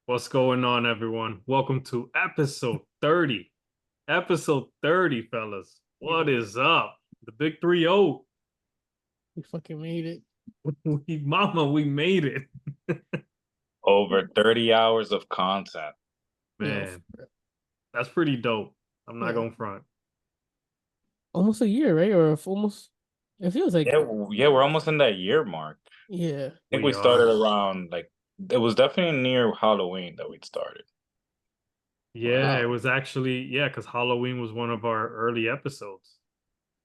What's going on, everyone? Welcome to episode 30. Episode 30, fellas. What Yeah, is up? The big 3-0. we fucking made it. We made it. Yeah. Over 30 hours of content. Yo, Man, that's pretty dope. I'm not yeah, going front. almost a year, right? Almost. It feels like, Yeah, we're almost in that year mark. yeah, I think We we started are. around it was definitely near Halloween that we'd started. Yeah, it wow. was actually, yeah, because Halloween was one of our early episodes.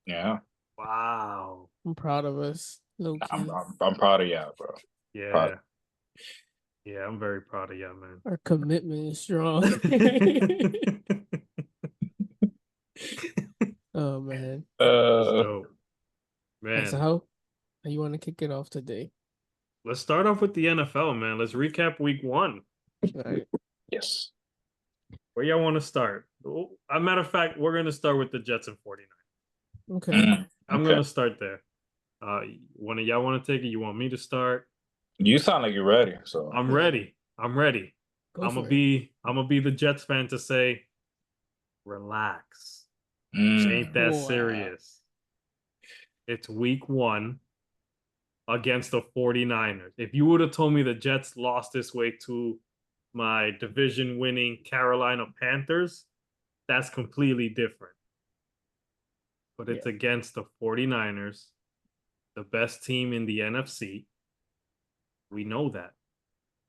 Yeah. Wow. I'm proud of us, low I'm key. I'm, I'm proud of you, bro. Proud. Yeah. Yeah, I'm very proud of you, man. Our commitment is strong. Oh man. That's Uh dope. All right, so Man, how you want to kick it off today? let's start off with the NFL, man. Let's recap week one. All right. yes. Where y'all want to start? A matter of fact, we're going to start with the Jets and 49. Okay. I'm going Okay. to start there. One of y'all want to take it? You want me to start? You sound like you're ready, so I'm Yeah. ready. I'm ready. Go I'm gonna for it. be I'm gonna be the Jets fan to say, relax. It ain't that Wow. serious. It's week one against the 49ers. If you would have told me the Jets lost this way to my division winning Carolina Panthers, that's completely different. But Yeah. it's against the 49ers, the best team in the NFC. We know that.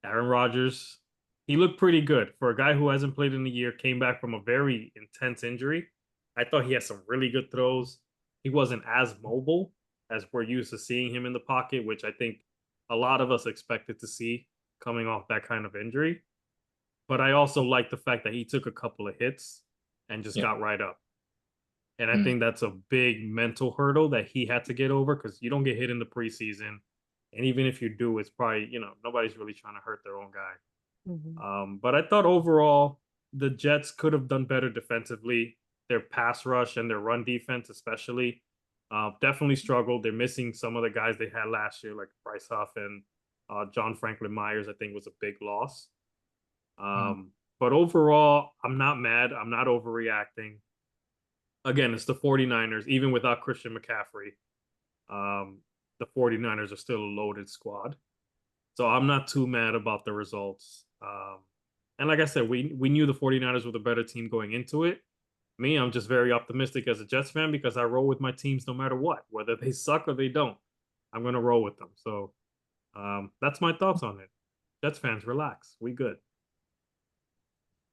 Aaron Rodgers, he looked pretty good for a guy who hasn't played in a year, came back from a very intense injury. I thought he had some really good throws. He wasn't as mobile as we're used to seeing him in the pocket, which I think a lot of us expected to see coming off that kind of injury. But I also like the fact that he took a couple of hits and just yeah. got right up. And I Mm. think that's a big mental hurdle that he had to get over because you don't get hit in the preseason. And even if you do, it's probably, nobody's really trying to hurt their own guy. Mhm. But I thought overall the Jets could have done better defensively. Their pass rush and their run defense, especially, definitely struggled. They're missing some of the guys they had last year, like Bryce Huff and John Franklin Myers. I think was a big loss. Mm. But overall, I'm not mad. I'm not overreacting. Again, it's the 49ers, even without Christian McCaffrey. The 49ers are still a loaded squad. So I'm not too mad about the results. And like I said, we knew the 49ers were the better team going into it. Me, I'm just very optimistic as a Jets fan because I roll with my teams no matter what, whether they suck or they don't. I'm gonna roll with them. So that's my thoughts on it. Jets fans, relax. We good.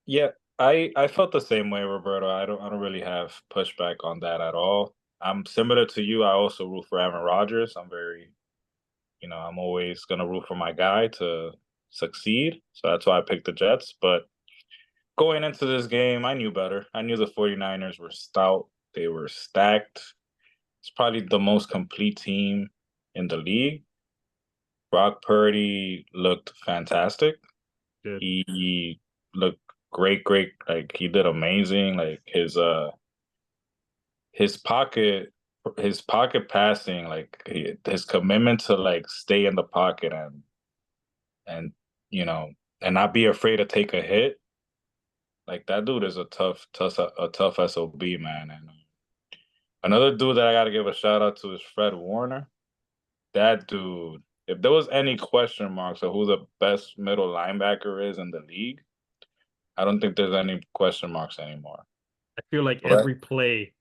Yeah, I felt the same way, Roberto. I don't really have pushback on that at all. I'm similar to you. I also root for Aaron Rodgers. I'm always gonna root for my guy to succeed. So that's why I picked the Jets. But going into this game, I knew better. I knew the 49ers were stout. They were stacked. It's probably the most complete team in the league. Brock Purdy looked fantastic. Good. He looked great, great. Like he did amazing. Like his pocket his pocket passing, his commitment to like stay in the pocket and you know and not be afraid to take a hit. Like that dude is a tough SOB, man. And another dude that I got to give a shout out to is Fred Warner. That dude, if there was any question marks of who the best middle linebacker is in the league, I don't think there's any question marks anymore. I feel like Right. every play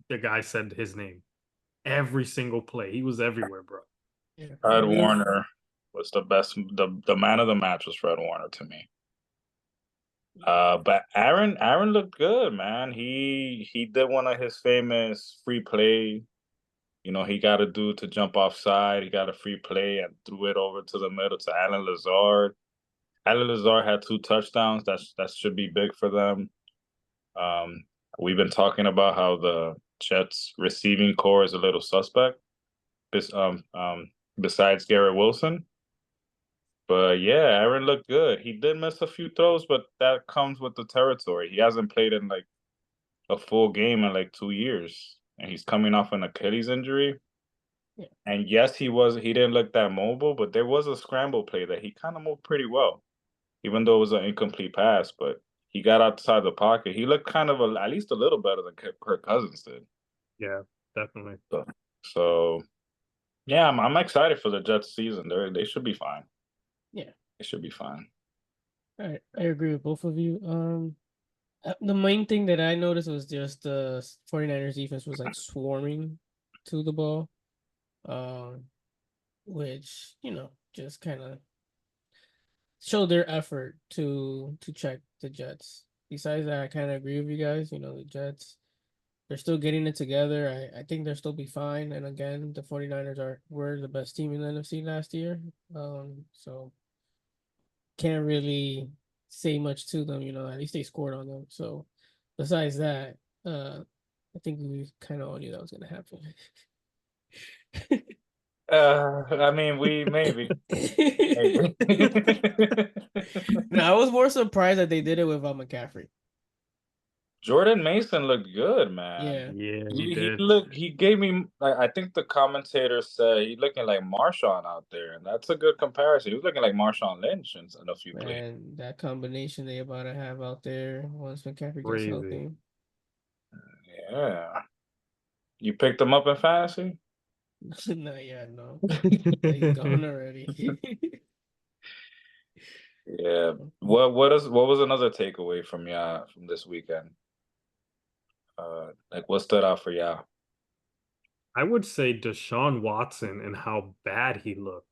the guy said his name. Every single play. He was everywhere, bro. Yeah. Fred Really. Warner was the best. The man of the match was Fred Warner to me. But Aaron looked good, man. He did one of his famous free play. He got a dude to jump offside. He got a free play and threw it over to the middle to Alan Lazard. Alan Lazard had 2 touchdowns. That should be big for them. Um, we've been talking about how the Jets receiving core is a little suspect. Bes- um, um, Besides Garrett Wilson. But yeah, Aaron looked good. He did miss a few throws, but that comes with the territory. He hasn't played in like a full game in like 2 years, and he's coming off an Achilles injury. Yeah. And yes, he didn't look that mobile, but there was a scramble play that he kind of moved pretty well. even though it was an incomplete pass, but he got outside the pocket. He looked kind of at least a little better than Kirk Cousins did. Yeah, definitely. So yeah, I'm excited for the Jets season. They should be fine. Yeah. They should be fine. All right, I agree with both of you. The main thing that I noticed was just the 49ers defense was like swarming to the ball, um, which just kind of showed their effort to check the Jets. Besides that, I kind of agree with you guys. The Jets, they're still getting it together. I think they'll still be fine. And again, the 49ers were the best team in the NFC last year. So can't really say much to them. At least they scored on them. So besides that, I think we kind of all knew that was going to happen. I mean, we maybe. Maybe. No, I was more surprised that they did it without McCaffrey. Jordan Mason looked good, man. Yeah. Yeah, He did. he gave me I think the commentator said he looking like Marshawn out there, and that's a good comparison. He was looking like Marshawn Lynch in a few plays. And that combination they about to have out there once McCaffrey gets Crazy. healthy. Yeah. You picked him up in fantasy? Not yet, no. He's gone already. Yeah. What was another takeaway from from this weekend? Like what stood out for y'all? I would say Deshaun Watson and how bad he looked.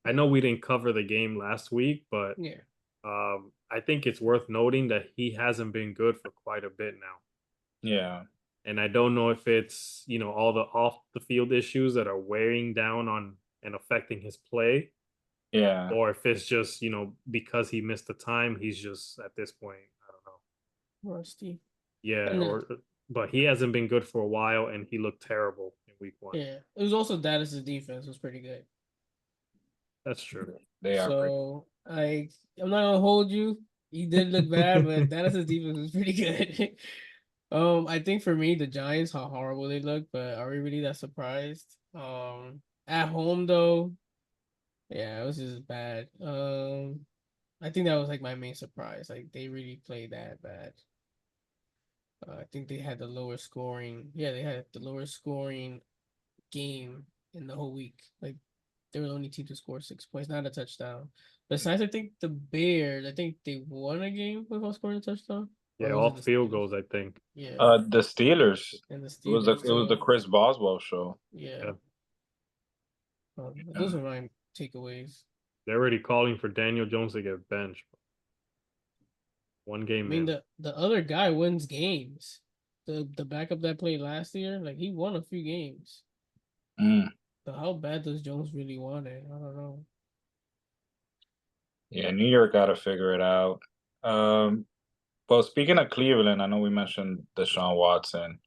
I know we didn't cover the game last week, but Yeah. I think it's worth noting that he hasn't been good for quite a bit now. Yeah. And I don't know if it's, all the off the field issues that are wearing down on and affecting his play, Yeah. or if it's just, because he missed the time, he's just at this point, I don't know. Rusty. Yeah, And but he hasn't been good for a while and he looked terrible in week 1. yeah, it was also Dallas's defense was pretty good. That's true. They are pretty. So I'm not gonna hold you. He did look bad, but Dallas's defense was pretty good. I think for me, the Giants, how horrible they look, but are we really that surprised? At home though, yeah, it was just bad. I think that was like my main surprise. Like they really played that bad. I think they had the lowest scoring. Yeah, they had the lowest scoring game in the whole week. Like they were the only team to score 6 points, not a touchdown. Besides, I think the Bears, I think they won a game without scoring a touchdown. Or Yeah, was all it the field Steelers? goes, I think. Yeah, The Steelers. and the It was Steelers. it was the Chris Boswell show. Yeah. Yeah. Those are my takeaways. They're already calling for Daniel Jones to get benched. One I game mean, in. the other guy wins games. The backup that played last year, like he won a few games. Mm. So how bad does Jones really want it? I don't know. Yeah, New York got to figure it out. Well, speaking of Cleveland, I know we mentioned Deshaun Watson.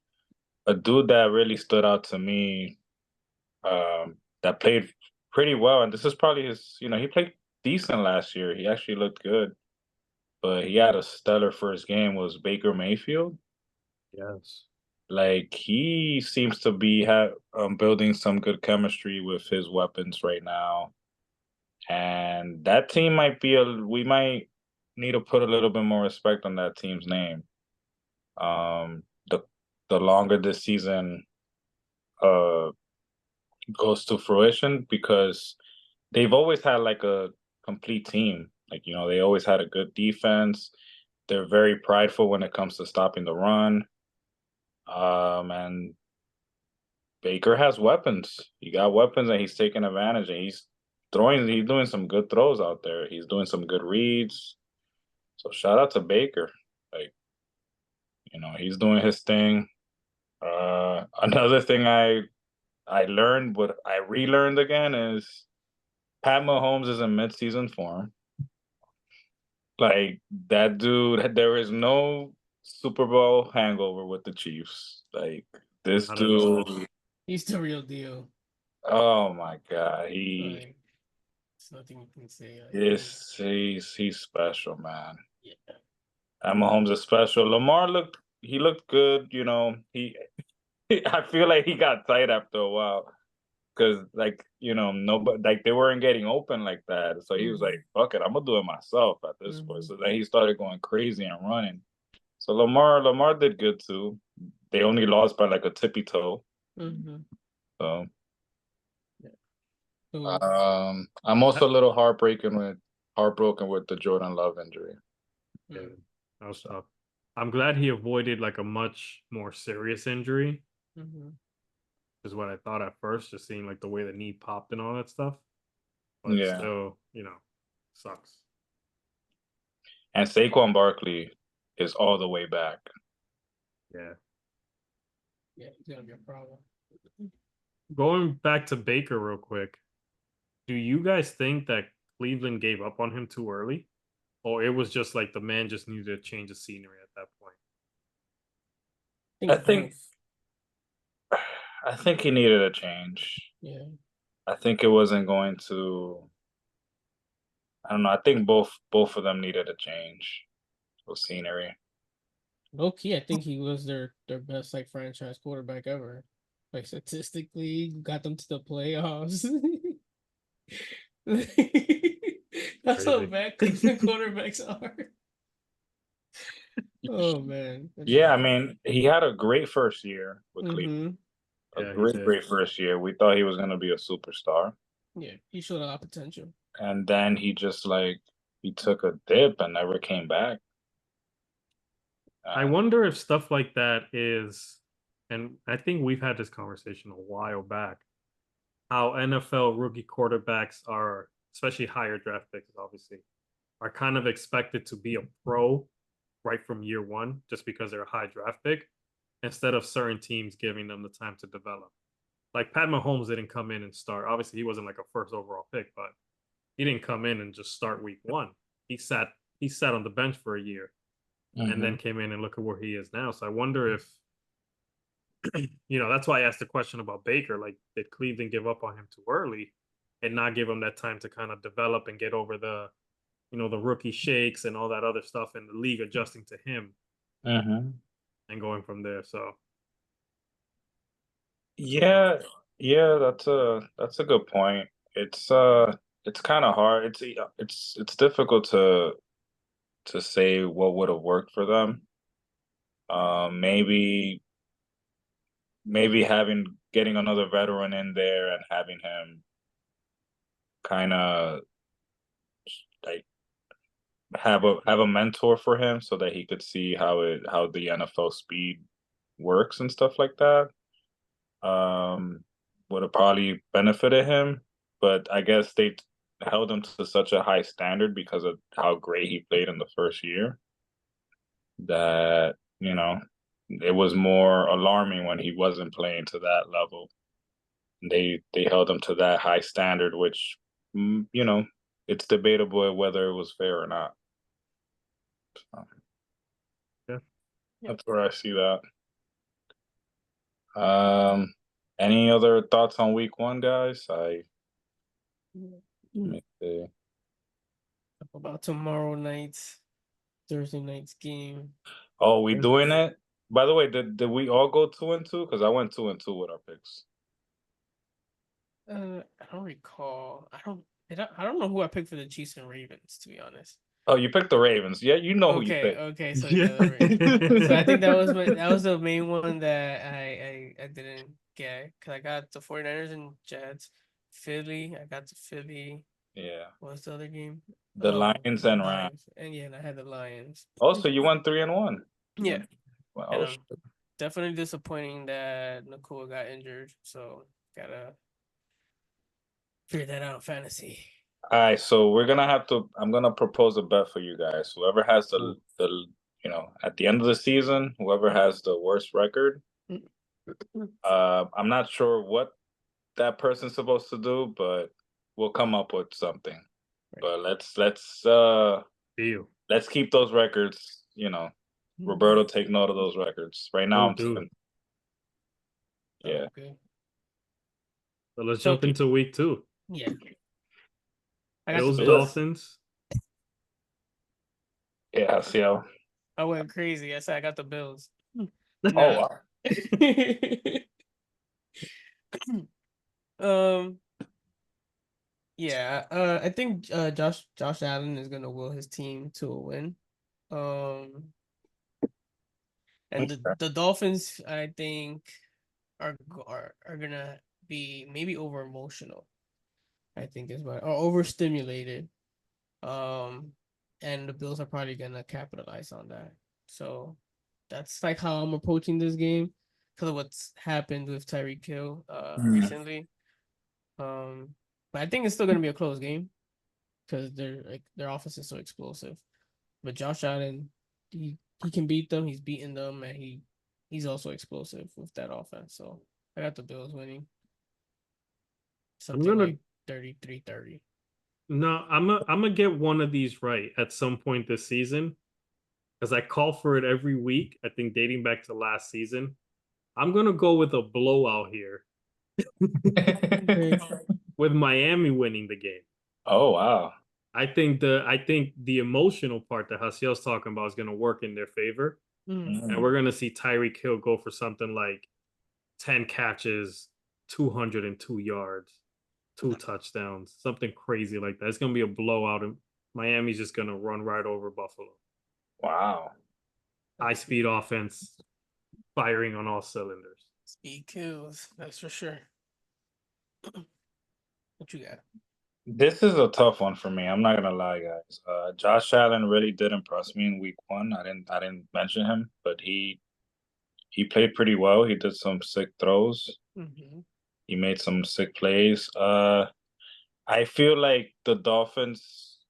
A dude that really stood out to me, that played pretty well, and this is probably his. He played decent last year. He actually looked good, but he had a stellar first game. Was Baker Mayfield? Yes. Like he seems to be building some good chemistry with his weapons right now. And that team we might need to put a little bit more respect on that team's name. The longer this season goes to fruition, because they've always had like a complete team. Like, they always had a good defense. They're very prideful when it comes to stopping the run. And Baker has weapons. He got weapons and he's taking advantage, and he's doing some good throws out there. He's doing some good reads. So shout out to Baker. Like, he's doing his thing. Another thing I learned, what I relearned again, is Pat Mahomes is in midseason form. Like that dude, there is no Super Bowl hangover with the Chiefs. Like this Not at all. dude, He's the real deal. oh my God, he Like, it's nothing you can say. Like, is he's special, man. yeah. And Mahomes is special. Lamar looked good. He I feel like he got tight after a while. because like nobody like they weren't getting open like that. So he was like, "Fuck it, I'm gonna do it myself at this point." So then he started going crazy and running. So Lamar did good too. They only lost by like a tippy toe. So I'm also a little heartbroken with the Jordan Love injury. Yeah, that was tough. I'm glad he avoided like a much more serious injury. Is what I thought at first, just seeing like the way the knee popped and all that stuff. But Yeah. still, sucks. And Saquon Barkley is all the way back. Yeah. Yeah, he's gonna be a problem. Going back to Baker real quick, do you guys think that Cleveland gave up on him too early? Or it was just like the man just needed to change the scenery at that point? I think he needed a change. Yeah. I think it wasn't going to. I don't know. I think both of them needed a change of scenery. Low key, I think he was their best like franchise quarterback ever. Like statistically, got them to the playoffs. That's how Crazy. bad Cleveland quarterbacks are. Oh man. Yeah, I mean, he had a great first year with Cleveland. A Yeah, he great, did. great first year. We thought he was going to be a superstar. Yeah, he showed a lot of potential. And then he just he took a dip and never came back. I wonder if stuff like that is, and I think we've had this conversation a while back, how NFL rookie quarterbacks are, especially higher draft picks, obviously, are kind of expected to be a pro right from year one, just because they're a high draft pick, instead of certain teams giving them the time to develop. Like Pat Mahomes didn't come in and start. Obviously, he wasn't like a first overall pick, but he didn't come in and just start week one. He sat on the bench for a year and then came in, and look at where he is now. So I wonder if that's why I asked the question about Baker. Like, did Cleveland give up on him too early and not give him that time to kind of develop and get over the the rookie shakes and all that other stuff, and the league adjusting to him and going from there. So yeah, that's a good point. It's kind of hard. It's difficult to say what would have worked for them. Maybe getting another veteran in there and having him kind of like have a mentor for him so that he could see how the NFL speed works and stuff like that. Would have probably benefited him, but I guess they held him to such a high standard because of how great he played in the first year that it was more alarming when he wasn't playing to that level. They held him to that high standard, which it's debatable whether it was fair or not. So, yeah, that's where I see that. Any other thoughts on week one, guys? About tomorrow night's Thursday night's game. Oh, we doing it? By the way, did we all go 2-2? Because I went 2-2 with our picks. I don't recall. I don't know who I picked for the Chiefs and Ravens, to be honest. Oh, you picked the Ravens. Yeah, you know who you picked. Okay, so yeah, the Ravens. So I think that was the main one that I didn't get, because I got the 49ers and Jets. Philly, I got the Philly. Yeah. What's the other game? The Lions and Rams. And yeah, and I had the Lions. Also, you went 3-1. Yeah. Wow. And definitely disappointing that Nakua got injured. So gotta figure that out in fantasy. All right, so I'm gonna propose a bet for you guys. Whoever has the at the end of the season, whoever has the worst record, I'm not sure what that person's supposed to do, but we'll come up with something. But let's keep those records. Roberto, take note of those records. Right now, I'm doing. Yeah. Okay. So let's jump into week 2. Yeah. Bills Dolphins. Yeah, see how I went crazy. I said I got the Bills. Oh, wow. Um. Yeah. I think Josh Allen is gonna will his team to a win. Um. And the Dolphins, I think, are gonna be maybe over emotional. I think is what or overstimulated. Um, and the Bills are probably gonna capitalize on that. So that's like how I'm approaching this game because of what's happened with Tyreek Hill recently. But I think it's still gonna be a close game because their offense is so explosive. But Josh Allen, he can beat them. He's beaten them, and he's also explosive with that offense. So I got the Bills winning I'm something gonna like 33-30. no, I'm gonna get one of these right at some point this season because I call for it every week. I think dating back to last season. I'm gonna go with a blowout here Okay. with Miami winning the game. Oh wow. I think the emotional part that Hasiel's talking about is gonna work in their favor. And we're gonna see Tyreek Hill go for something like 10 catches, 202 yards, 2 touchdowns, something crazy like that. It's gonna be a blowout, and Miami's just gonna run right over Buffalo. Wow. High speed offense, firing on all cylinders. Speed kills, that's for sure. What you got? This is a tough one for me. I'm not gonna lie, guys. Josh Allen really did impress me in week one. I didn't mention him, but he played pretty well. He did some sick throws. Mm-hmm. He made some sick plays. I feel like the Dolphins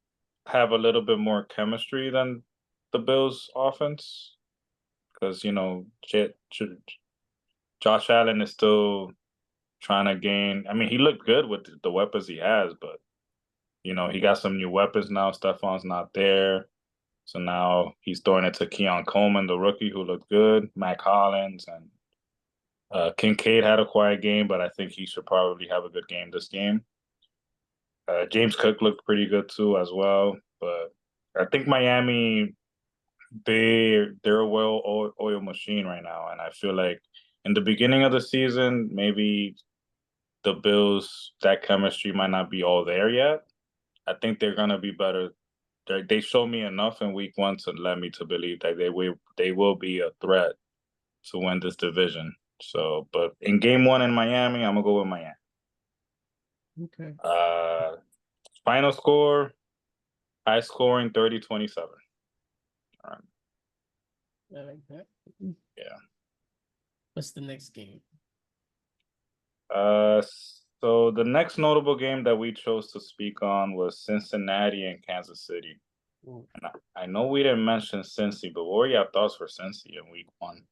have a little bit more chemistry than the Bills offense because Josh Allen is still trying to gain. I mean, he looked good with the weapons he has, but he got some new weapons now. Stefan's not there. So now he's throwing it to Keon Coleman, the rookie, who looked good. Mac Hollins and Kincaid had a quiet game, but I think he should probably have a good game this game. James Cook looked pretty good too as well. But I think Miami, they're a well-oiled machine right now, and I feel like in the beginning of the season, maybe the Bills, that chemistry might not be all there yet. I think they're gonna be better. They showed me enough in week one to let me to believe that they will be a threat to win this division. So, but in game one in Miami, I'm gonna go with Miami. Okay. Final score, high scoring 30-27. All right. I like that. Yeah. What's the next game? So the next notable game that we chose to speak on was Cincinnati and Kansas City. Ooh, And I know we didn't mention Cincy, but what were your thoughts for Cincy in week one?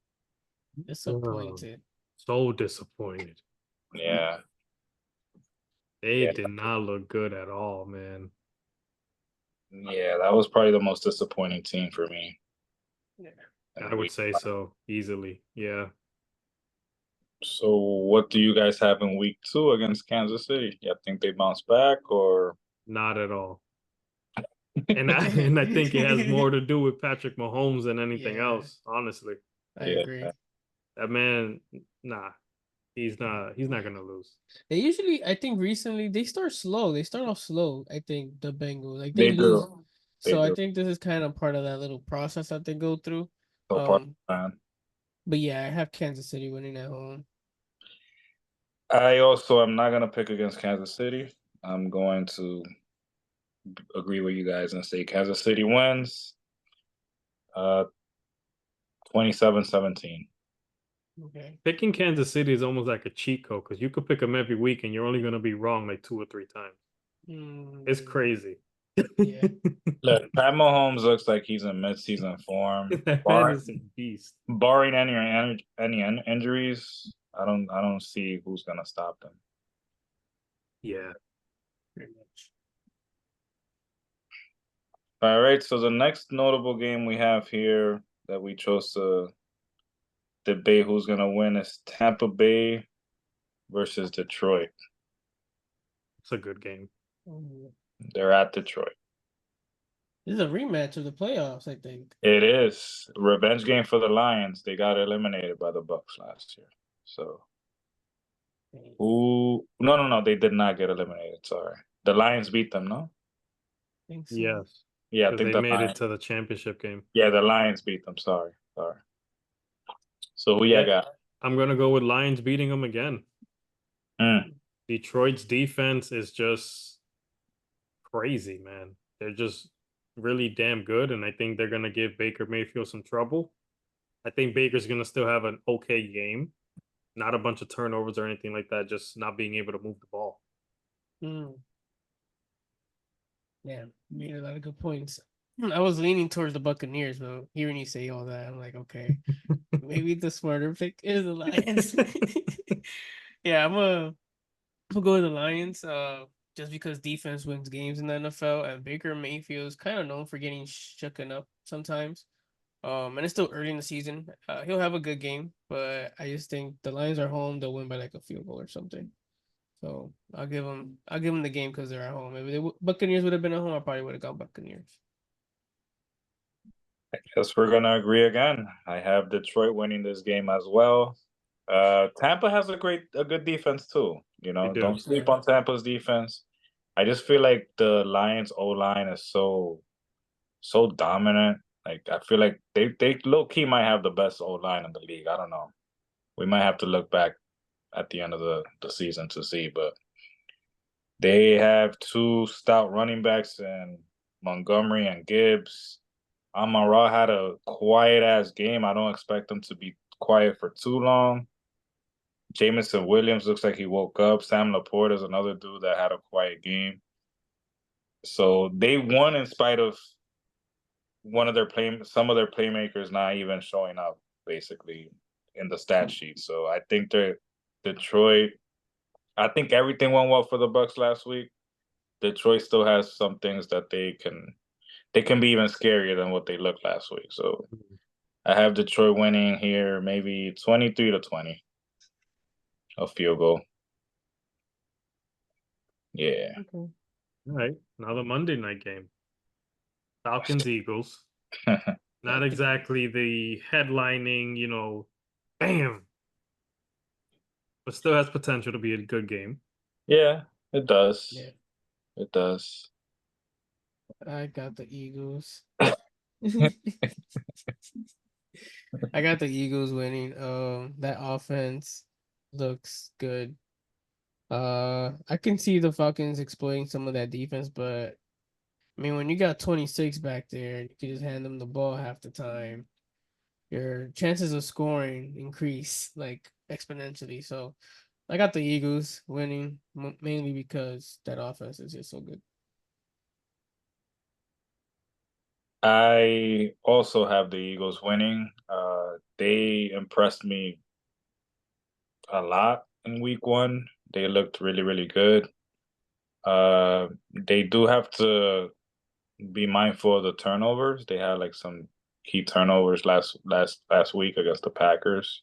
disappointed. So disappointed. Yeah. They Yeah. did not look good at all, man. Yeah, that was probably the most disappointing team for me. Yeah. I would say so easily. Yeah. So what do you guys have in week two against Kansas City? You think they bounce back or Not at all. And I think it has more to do with Patrick Mahomes than anything Yeah. else, honestly. I Yeah. agree. That man, nah. He's not gonna lose. They usually, I think recently they start slow. They start off slow. I think the Bengals, like they They lose. do. They So I do. think this is kind of part of that little process that they go through. So part of the plan. But yeah, I have Kansas City winning at home. I also am not gonna pick against Kansas City. I'm going to agree with you guys and say Kansas City wins 27-17. Okay. Picking Kansas City is almost like a cheat code because you could pick them every week and you're only gonna be wrong like 2 or 3 times. It's crazy. Yeah. Look, Pat Mahomes looks like he's in mid-season form. That man is a beast. Barring any injuries, I don't see who's gonna stop them. Yeah. Pretty much. All right, so the next notable game we have here that we chose to debate who's gonna win is Tampa Bay versus Detroit. It's a good game. They're at Detroit. This is a rematch of the playoffs, I think. It is a revenge game for the Lions. They got eliminated by the Bucks last year. So Ooh, no, they did not get eliminated. Sorry, the Lions beat them. No, think so. Yes, yeah, I because think they the made it Lions. to the championship game. Yeah, the Lions beat them. Sorry. So who you Yeah, got? I'm gonna go with Lions beating them again. Mm. Detroit's defense is just crazy, man. They're just really damn good, and I think they're gonna give Baker Mayfield some trouble. I think Baker's gonna still have an okay game, not a bunch of turnovers or anything like that, just not being able to move the ball. Mm. Yeah, you made a lot of good points. I was leaning towards the Buccaneers, but hearing you say all that, I'm like, okay, maybe the smarter pick is the Lions. Yeah, I'm gonna go with the Lions. Just because defense wins games in the NFL, and Baker Mayfield's kind of known for getting shooken up sometimes. And it's still early in the season. He'll have a good game, but I just think the Lions are home. They'll win by like a field goal or something. So I'll give them the game because they're at home. If the Buccaneers would have been at home, I probably would have gone Buccaneers. I guess we're gonna agree again. I have Detroit winning this game as well. Tampa has a good defense too. You They know, do. don't sleep Yeah. on Tampa's defense. I just feel like the Lions O line is so dominant. Like I feel like they low key might have the best O line in the league. I don't know. We might have to look back at the end of the season to see, but they have two stout running backs in Montgomery and Gibbs. Amon-Ra had a quiet ass game. I don't expect him to be quiet for too long. Jamison Williams looks like he woke up. Sam Laporte is another dude that had a quiet game. So they won in spite of some of their playmakers not even showing up basically in the stat sheet. So I think they're Detroit. I think everything went well for the Bucks last week. Detroit still has some things that they can be even scarier than what they looked last week. So I have Detroit winning here, maybe 23-20, a field goal. Yeah. Okay. All right, now the Monday night game, Falcons Eagles. Not exactly the headlining, bam, but still has potential to be a good game. Yeah, it does. Yeah, It does. I got the Eagles. I got the Eagles winning. That offense looks good. I can see the Falcons exploiting some of that defense, but I mean, when you got 26 back there, and you can just hand them the ball half the time. Your chances of scoring increase like exponentially. So I got the Eagles winning mainly because that offense is just so good. I also have the Eagles winning. They impressed me a lot in week one. They looked really, really good. They do have to be mindful of the turnovers. They had like some key turnovers last week against the Packers.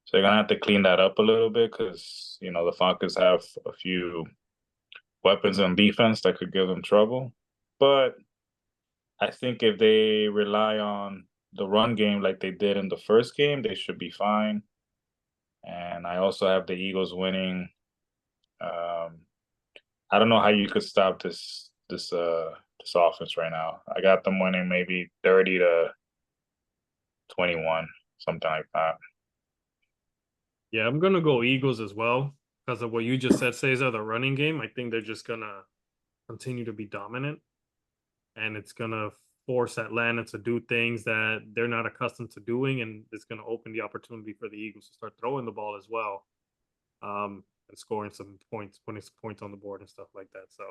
So they're gonna have to clean that up a little bit because the Falcons have a few weapons on defense that could give them trouble. But I think if they rely on the run game like they did in the first game, they should be fine. And I also have the Eagles winning. Um, I don't know how you could stop this offense right now. I got them winning maybe 30-21, something like that. Yeah, I'm gonna go Eagles as well because of what you just said, Cesar. The running game, I think they're just gonna continue to be dominant, and it's gonna force Atlanta to do things that they're not accustomed to doing, and it's gonna open the opportunity for the Eagles to start throwing the ball as well, and scoring some points, putting some points on the board and stuff like that. So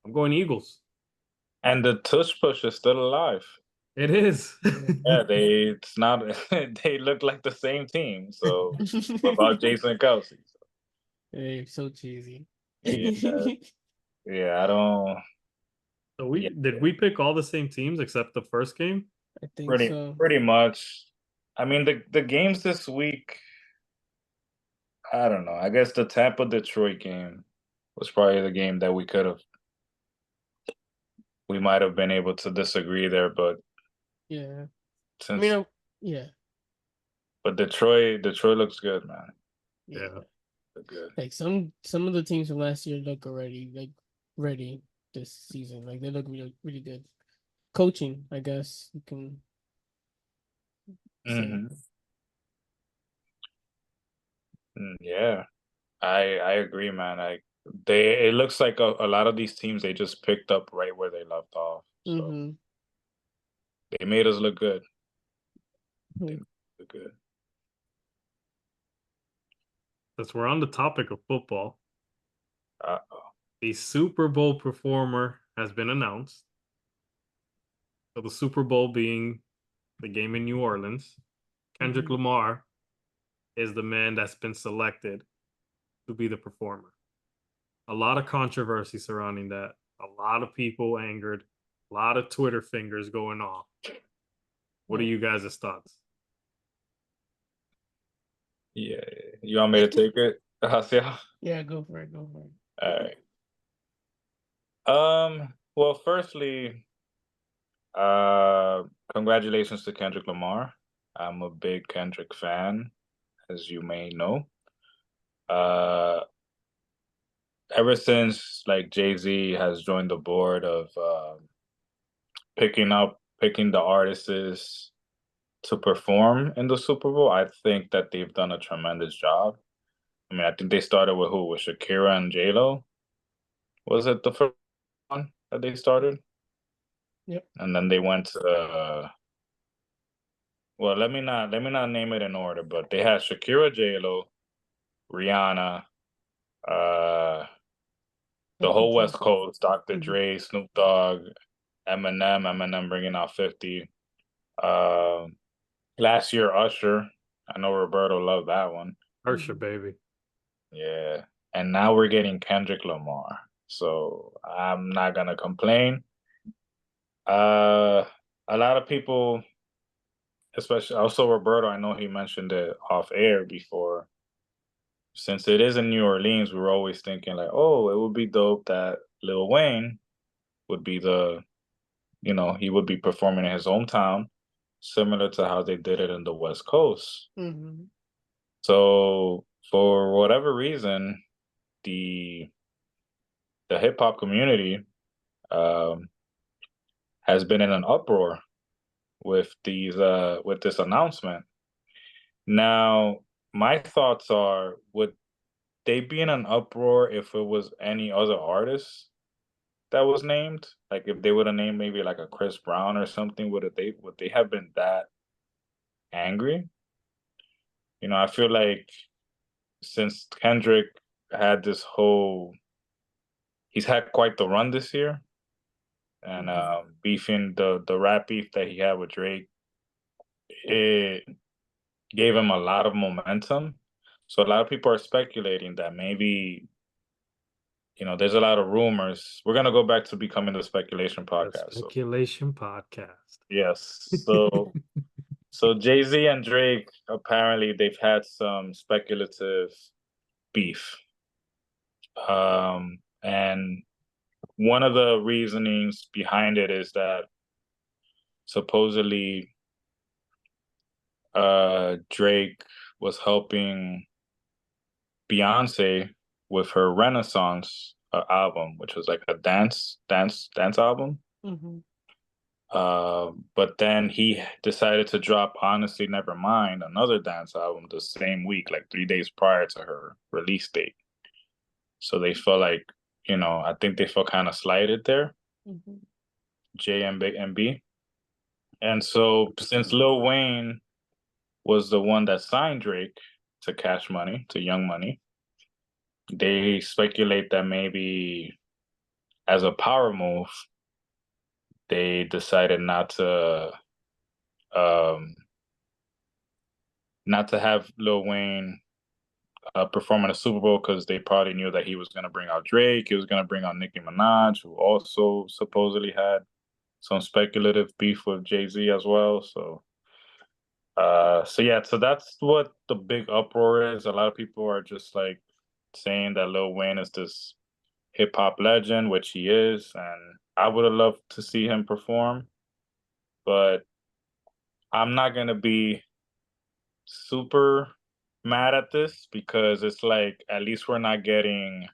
I'm going Eagles. And the tush push is still alive. It is. Yeah, it's not they look like the same team. So what about Jason Kelsey? Hey, so cheesy. Yeah, yeah, I don't. So Yeah, did we pick all the same teams except the first game? I think pretty so. pretty much. I mean, the games this week, I don't know. I guess the Tampa Detroit game was probably the game that we might have been able to disagree there, but Yeah. I since mean, yeah, but Detroit looks good, man. yeah. Yeah. Look good. Like some of the teams from last year look already like ready this season. Like they look really good. Coaching, I guess you can say. Hmm. Yeah, I agree, man. It looks like a lot of these teams they just picked up right where they left off. So Mm-hmm. they made us look good. They Hmm. made us look good. Since we're on the topic of football, Uh-oh. the Super Bowl performer has been announced. So the Super Bowl being the game in New Orleans, Kendrick Mhm. Lamar is the man that's been selected to be the performer. A lot of controversy surrounding that. A lot of people angered. A lot of Twitter fingers going off. What are Yeah. you guys' thoughts? Yeah, you want me to take it, Hasia? Yeah, go for it. Go for it. All right. Well, firstly, uh, congratulations to Kendrick Lamar. I'm a big Kendrick fan, as you may know. Uh, ever since like Jay-Z has joined the board of picking the artists to perform in the Super Bowl, I think that they've done a tremendous job. I mean, I think they started with who? With Shakira and J-Lo? Was it the first one that they started? Yep. And then they went to well, let me not name it in order, but they had Shakira, J-Lo, Rihanna, uh, the Dr. whole Dre. West Coast, Dr. Mhm. Dre, Snoop Dogg, Eminem bringing out 50. Um, Last year, Usher. I know Roberto loved that one. Ursha, Mhm. baby. Yeah. And now we're getting Kendrick Lamar. So I'm not gonna complain. Uh a lot of people, especially also Roberto, I know he mentioned it off air before. Since it is in New Orleans, we were always thinking like, oh, it would be dope that Lil Wayne would be he would be performing in his hometown, similar to how they did it in the West Coast. Mhm. So for whatever reason, the the hip hop community um, has been in an uproar with this announcement. Now, my thoughts are: would they be in an uproar if it was any other artist that was named? Like if they would have named maybe like a Chris Brown or something, would they have been that angry? I feel like since Kendrick had this whole he's had quite the run this year, and Mhm. beefing the rap beef that he had with Drake, it gave him a lot of momentum. So a lot of people are speculating that maybe there's a lot of rumors. We're gonna go back to becoming the speculation The podcast. So Speculation Podcast. yes, so Jay Z and Drake apparently they've had some speculative beef, and one of the reasonings behind it is that supposedly Drake was helping Beyonce with her Renaissance album, which was like a dance album. Mhm. But then he decided to drop Honestly Nevermind, another dance album, the same week, like 3 days prior to her release date. So they felt like, I think they felt kind of slighted there, Mhm. J and B. And so since Lil Wayne was the one that signed Drake to Cash Money, to Young Money, they speculate that maybe as a power move, they decided um, not to have Lil Wayne perform in a Super Bowl because they probably knew that he was going to bring out Drake. He was going to bring out Nicki Minaj, who also supposedly had some speculative beef with Jay-Z as well. So that's what the big uproar is. A lot of people are just like saying that Lil Wayne is this hip hop legend, which he is, and I would have loved to see him perform, but I'm not gonna be super. mad at this because it's like at least we're not getting,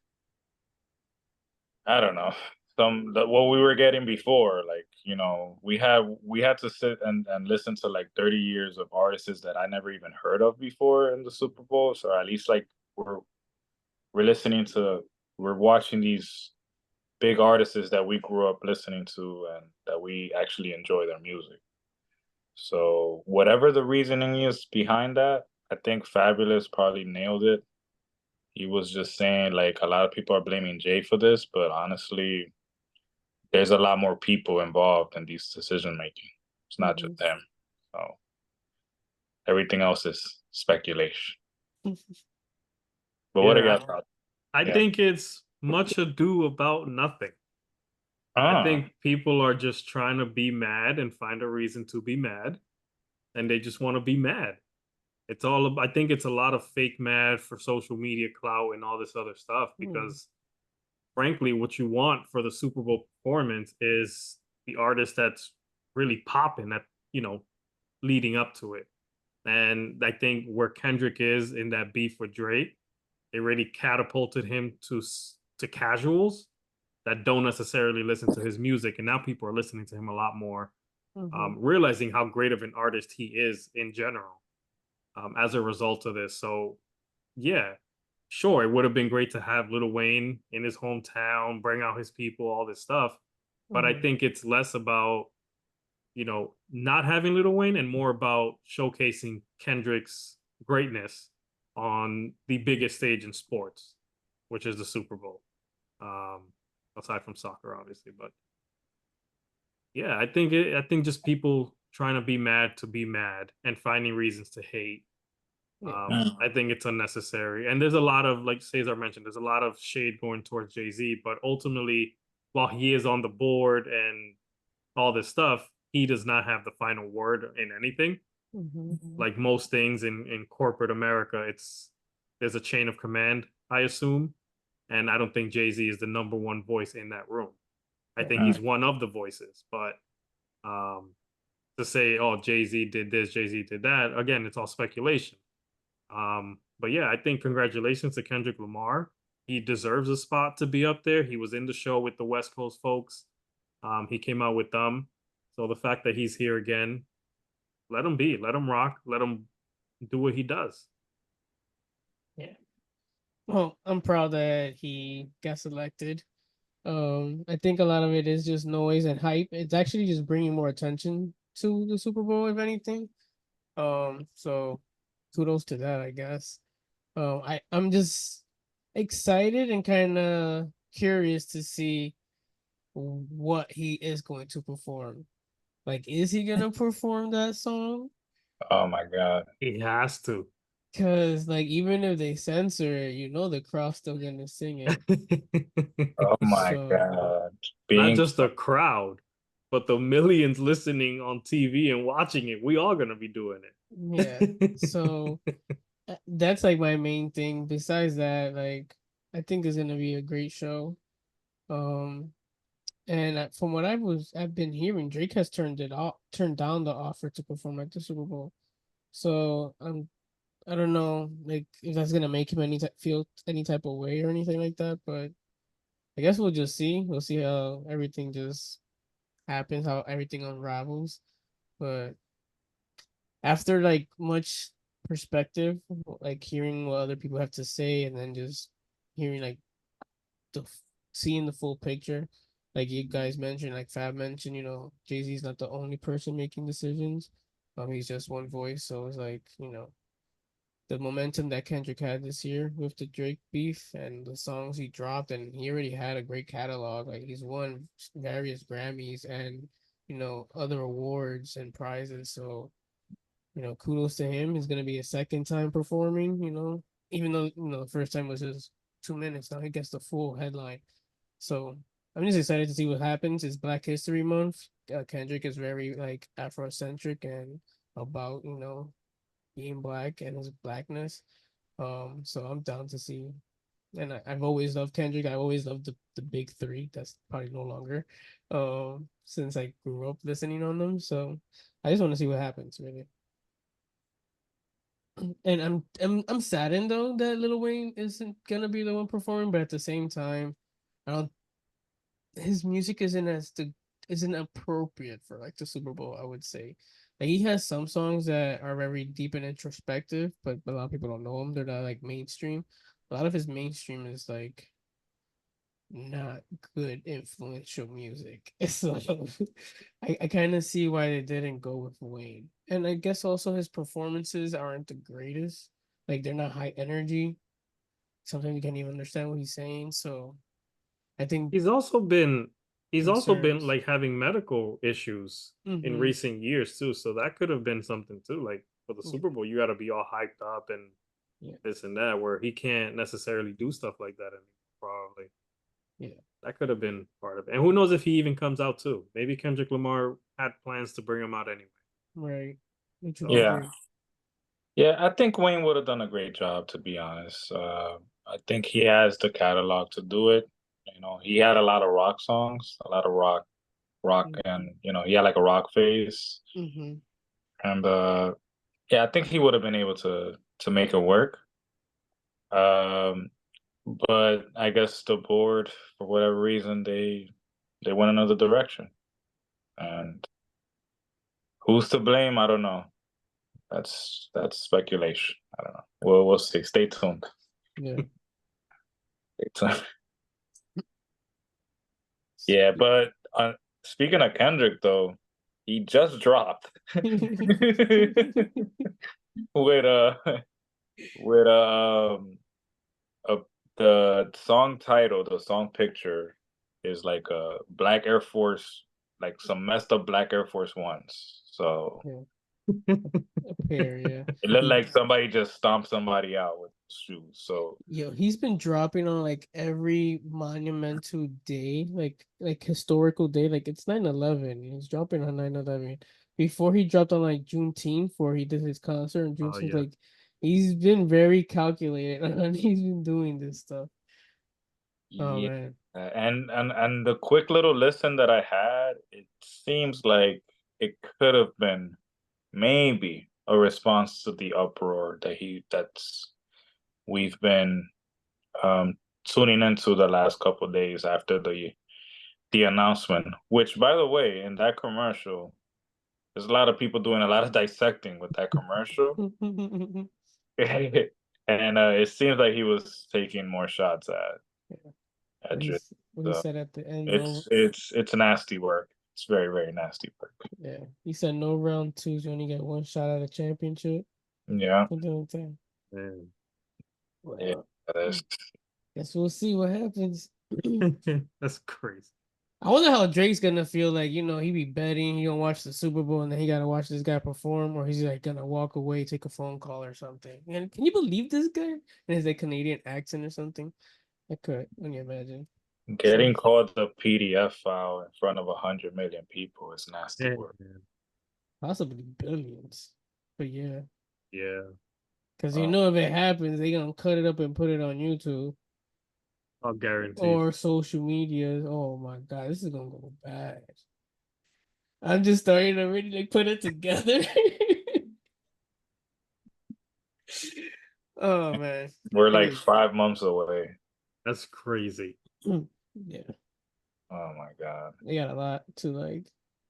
I don't know, what we were getting before. Like, you know, we had to sit and listen to like 30 years of artists that I never even heard of before in the Super Bowl. So at least like we're listening to we're watching these big artists that we grew up listening to and that we actually enjoy their music. So whatever the reasoning is behind that, I think Fabulous probably nailed it. He was just saying like a lot of people are blaming Jay for this, but honestly, there's a lot more people involved in these decision making. It's not just them. So everything else is speculation. But what are Yeah, y'all thoughts? I Yeah. think it's much ado about nothing. I Ah, think people are just trying to be mad and find a reason to be mad, and they just want to be mad. It's all I think it's a lot of fake mad for social media clout and all this other stuff because frankly what you want for the Super Bowl performance is the artist that's really popping at, you know, leading up to it. And I think where Kendrick is in that beef with Drake, it really catapulted him to casuals that don't necessarily listen to his music, and now people are listening to him a lot more, realizing how great of an artist he is in general, as a result of this. So yeah, sure, it would have been great to have Lil Wayne in his hometown, bring out his people, all this stuff. But I think it's less about, you know, not having Lil Wayne and more about showcasing Kendrick's greatness on the biggest stage in sports, which is the Super Bowl. Um, aside from soccer, obviously, but yeah, I think just people trying to be mad and finding reasons to hate. I think it's unnecessary, and there's a lot of, like Cesar mentioned, there's a lot of shade going towards Jay Z, but ultimately, while he is on the board and all this stuff, he does not have the final word in anything. Like most things in corporate America, it's there's a chain of command, I assume, and I don't think Jay Z is the number one voice in that room. I think he's one of the voices, but um, to say, "Oh, Jay Z did this, Jay Z did that," again, it's all speculation. But yeah, I think congratulations to Kendrick Lamar. He deserves a spot to be up there. He was in the show with the West Coast folks. He came out with them. So the fact that he's here again, let him be, let him rock, let him do what he does. Yeah. Well, I'm proud that he got selected. I think a lot of it is just noise and hype. It's actually just bringing more attention to the Super Bowl, if anything. So kudos to that, I guess. I'm just excited and kind of curious to see what he is going to perform. Like, is he gonna perform that song? oh my God. He has to. Cause like even if they censor it, you know the crowd's still gonna sing it. Oh my So God. Not Being just the crowd, but the millions listening on TV and watching it. We all gonna be doing yeah. it. So that's like my main thing. Besides that, like I think it's gonna be a great show. Um, and from what I've been hearing, Drake has turned down the offer to perform at the Super Bowl. So I don't know, like if that's gonna make him feel any type of way or anything like that. But I guess we'll just see. We'll see how everything just happens, how everything unravels. But after like much perspective, like hearing what other people have to say, and then just hearing like the seeing the full picture, like you guys mentioned, like Fab mentioned, Jay Z's not the only person making decisions. He's just one voice, so it's like the momentum that Kendrick had this year with the Drake beef and the songs he dropped, and he already had a great catalog. Like he's won various Grammys and other awards and prizes. So kudos to him. He's gonna be a second time performing. Even though the first time was just 2 minutes. Now he gets the full headline. So I'm just excited to see what happens. It's Black History Month. Kendrick is very like Afrocentric and about being black and his blackness. So I'm down to see. And I've always loved Kendrick. I always loved the big three. That's probably no longer. Since I grew up listening on them. So I just want to see what happens, really. And I'm saddened though that Lil Wayne isn't gonna be the one performing, but at the same time, I don't. His music isn't appropriate for like the Super Bowl. I would say, like he has some songs that are very deep and introspective, but a lot of people don't know them. They're not like mainstream. A lot of his mainstream is like not good influential music. So I kind of see why they didn't go with Wayne. And I guess also his performances aren't the greatest. Like they're not high energy. Sometimes you can't even understand what he's saying. So I think He's also been concerns. like having medical issues in Mm-hmm. recent years too. So that could have been something too. Like for the Yeah. Super Bowl, you got to be all hyped up and Yeah. this and that, where he can't necessarily do stuff like that anymore. Probably Yeah. that could have been part of it. And who knows if he even comes out too? Maybe Kendrick Lamar had plans to bring him out anyway. Right. Which would be So Yeah. great. Yeah, I think Wayne would have done a great job, to be honest. I think he has the catalog to do it. You know, he had a lot of rock songs, a lot of rock, and he had like a rock phase. Mm-hmm. And yeah, I think he would have been able to make it work. Um, but I guess the board, for whatever reason, they went another direction. And who's to blame? I don't know. That's speculation. I don't know. We'll see. Stay tuned. Yeah. Stay tuned. Yeah, but speaking of Kendrick, though, he just dropped with with a the song title, the song picture is like a black Air Force, like some messed up black Air Force Ones. So Yeah. A pair, yeah. it looked He like somebody just stomped somebody out with shoes. So Yo, he's been dropping on like every monumental day, like historical day. Like it's 9/11. He's dropping on 9/11. Before he dropped on like Juneteenth, before he did his concert on oh Juneteenth, yeah, like he's been very calculated and he's been doing this stuff. Oh yeah, man. and the quick little listen that I had, it seems like it could have been maybe a response to the uproar that's we've been um tuning into the last couple of days after the announcement. Which, by the way, in that commercial, there's a lot of people doing a lot of dissecting with that commercial, and it seems like he was taking more shots at Drake. What he So said at the end, no, it's nasty work. It's very very nasty work. yeah, he said no round twos. You only get one shot at a championship. Yeah, Something like that. man. yeah, Well, that is. guess we'll see what happens. That's crazy. I wonder how Drake's gonna feel like, he be betting, he gonna watch the Super Bowl and then he gotta watch this guy perform, or he's like gonna walk away, take a phone call or something. And can you believe this guy? And his like Canadian accent or something? I could, when you imagine. Getting called a PDF file in front of 100 million people is nasty Yeah, work. man. Possibly billions. But yeah. Yeah, Cause Um, if it happens, they gonna cut it up and put it on YouTube I'll guarantee. or social media. Oh my god, this is gonna go bad. I'm just starting to really like put it together. Oh man. we're It like is. 5 months away. That's crazy. Yeah. Oh my god. They got a lot to like.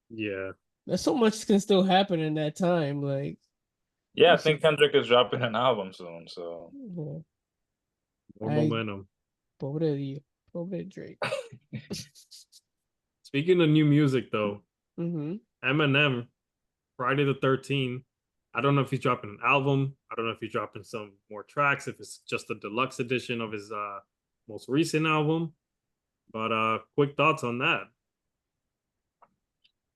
Yeah. There's so much can still happen in that time. Like, Yeah, I it's think just, Kendrick is dropping an album soon. So yeah. More I momentum. pobre Drake. Speaking of new music though, Mm-hmm. Eminem, Friday the 13th. I don't know if he's dropping an album. I don't know if he's dropping some more tracks, if it's just a deluxe edition of his most recent album. But quick thoughts on that.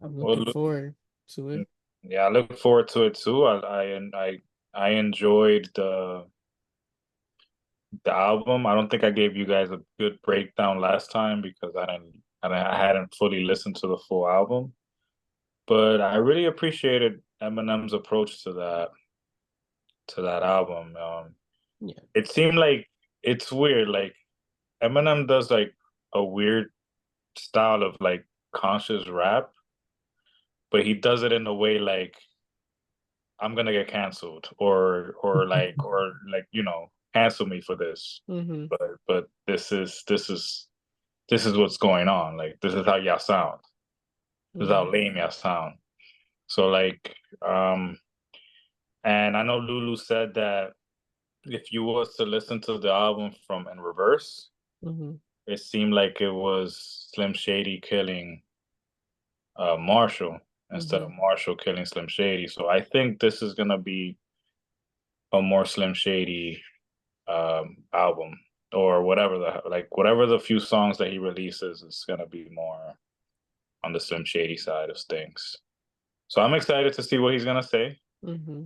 I'm well, looking forward to it. yeah, I look forward to it too. I enjoyed the album. I don't think I gave you guys a good breakdown last time because I hadn't fully listened to the full album. But I really appreciated Eminem's approach to that album. Yeah. It seemed like it's weird. Like Eminem does like a weird style of like conscious rap, but he does it in a way like I'm gonna get canceled, or like cancel me for this. Mm-hmm. But this is what's going on. Like, this is how y'all sound. This is how lame y'all sound. So like, and I know Lulu said that if you was to listen to the album from in reverse, Mm-hmm. it seemed like it was Slim Shady killing Marshall instead of Marshall killing Slim Shady. So I think this is gonna be a more Slim Shady album, or whatever the few songs that he releases is gonna be more on the Slim Shady side of things. So I'm excited to see what he's gonna say. Mm-hmm.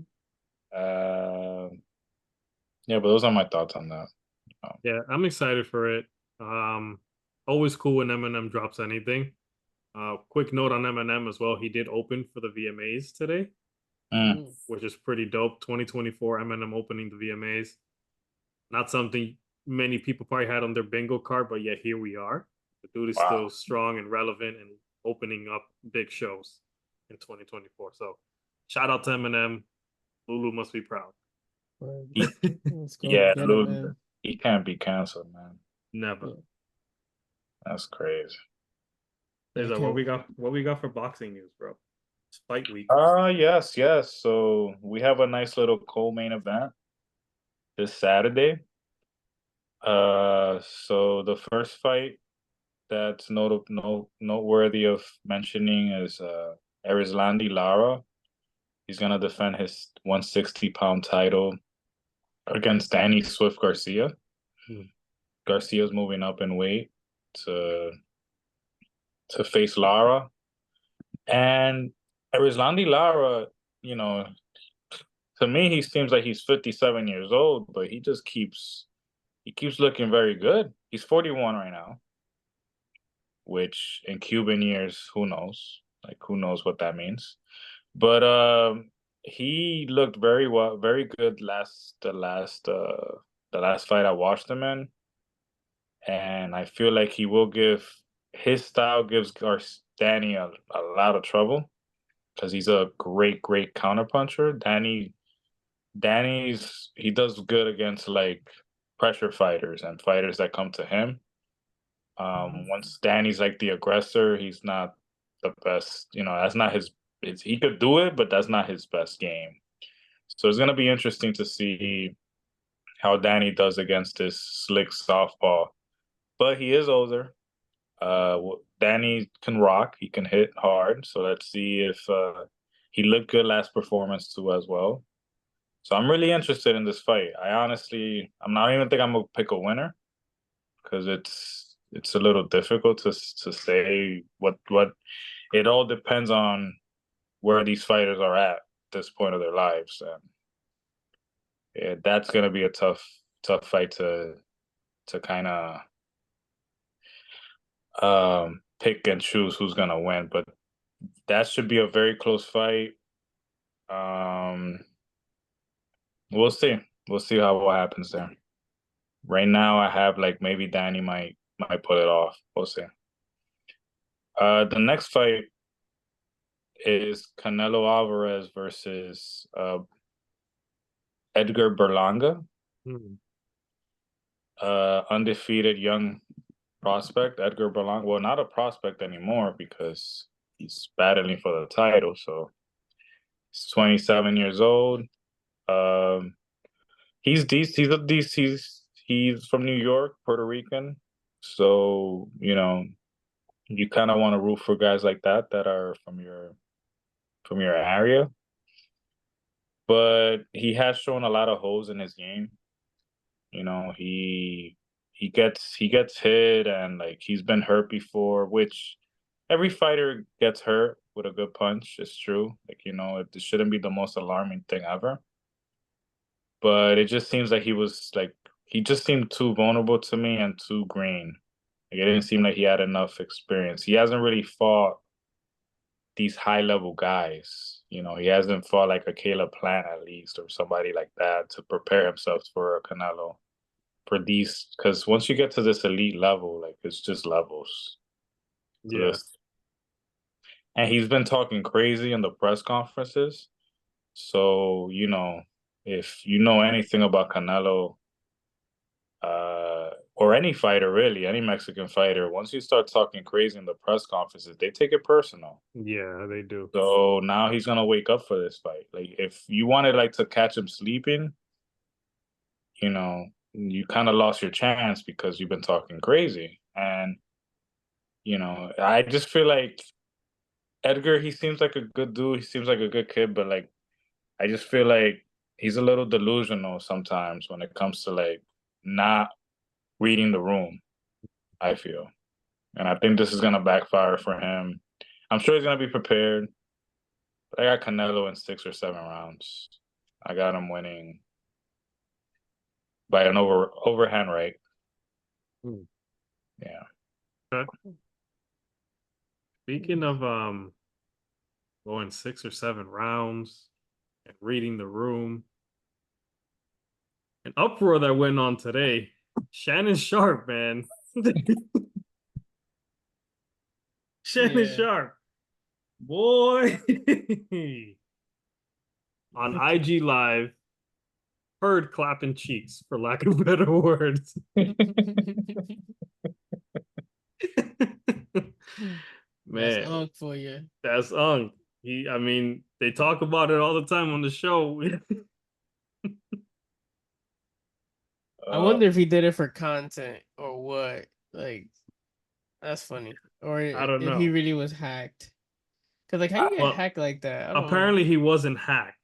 Yeah, but those are my thoughts on that. Yeah, I'm excited for it. Always cool when Eminem drops anything. Quick note on Eminem as well. He did open for the VMAs today, Mm. which is pretty dope. 2024 Eminem opening the VMAs. Not something many people probably had on their bingo card, but yet here we are. The dude is Wow. still strong and relevant and opening up big shows in 2024. So shout out to Eminem. Lulu must be proud. Let's go Yeah, get him, Lulu, man. he can't be canceled, man. Never. Yeah. That's crazy. Is that Okay. what we got for boxing news, bro? It's fight week. Yes. So we have a nice little co-main event this Saturday. So the first fight that's noteworthy of mentioning is Erislandy Lara. He's gonna defend his 160-pound title against Danny Swift Garcia. Garcia's moving up in weight to face Lara. And Erislandy Lara, you know, to me, he seems like he's 57 years old, but he keeps looking very good. He's 41 right now, which in Cuban years, who knows? Like, who knows what that means? But he looked very good the last fight I watched him in, and I feel like his style gives Danny a lot of trouble because he's a great counterpuncher. He does good against like pressure fighters and fighters that come to him. Once Danny's like the aggressor, he's not the best. That's not his. He could do it, but that's not his best game. So it's gonna be interesting to see how Danny does against this slick softball. But he is older. Danny can rock. He can hit hard. So let's see if he looked good last performance too as well. So I'm really interested in this fight. I'm not even think I'm gonna pick a winner because it's a little difficult to say what. It all depends on where these fighters are at this point of their lives, and yeah, that's gonna be a tough fight to kind of pick and choose who's gonna win. But that should be a very close fight. We'll see. We'll see what happens there. Right now, I have like maybe Danny might pull it off. We'll see. The next fight is Canelo Alvarez versus Edgar Berlanga, undefeated young prospect. Edgar Berlanga, well, not a prospect anymore because he's battling for the title. So he's 27 years old. He's from New York, Puerto Rican. So you kind of want to root for guys like that are from your area. But he has shown a lot of holes in his game. He gets hit, and like he's been hurt before, which every fighter gets hurt with a good punch. It's true. Like, it shouldn't be the most alarming thing ever. But it just seems like he just seemed too vulnerable to me and too green. Like, it didn't seem like he had enough experience. He hasn't really fought these high level guys. He hasn't fought like a Caleb Plant at least, or somebody like that, to prepare himself for a Canelo. Because once you get to this elite level, like, it's just levels to Yeah. this. And he's been talking crazy in the press conferences. So, if you know anything about Canelo, or any fighter really, any Mexican fighter, once you start talking crazy in the press conferences, they take it personal. Yeah, they do. So now he's gonna wake up for this fight. Like if you wanted like to catch him sleeping, you kind of lost your chance because you've been talking crazy. And I just feel like Edgar, he seems like a good dude. He seems like a good kid, but like I just feel like he's a little delusional sometimes when it comes to like not reading the room, I feel. And I think this is gonna backfire for him. I'm sure he's gonna be prepared, but I got Canelo in 6 or 7 rounds. I got him winning by an overhand right. Hmm. Yeah. Okay. Speaking of going 6 or 7 rounds and reading the room, an uproar that went on today. Shannon Sharpe, man. Shannon Yeah. Sharpe. Boy. On IG Live, heard clapping cheeks, for lack of better words. That's Man, Unk for you. that's Unk. They talk about it all the time on the show. I wonder if he did it for content or what. Like, that's funny. Or I don't if he know. really was hacked. Cause like, how you get Well, hacked like that? I don't know. apparently he wasn't hacked.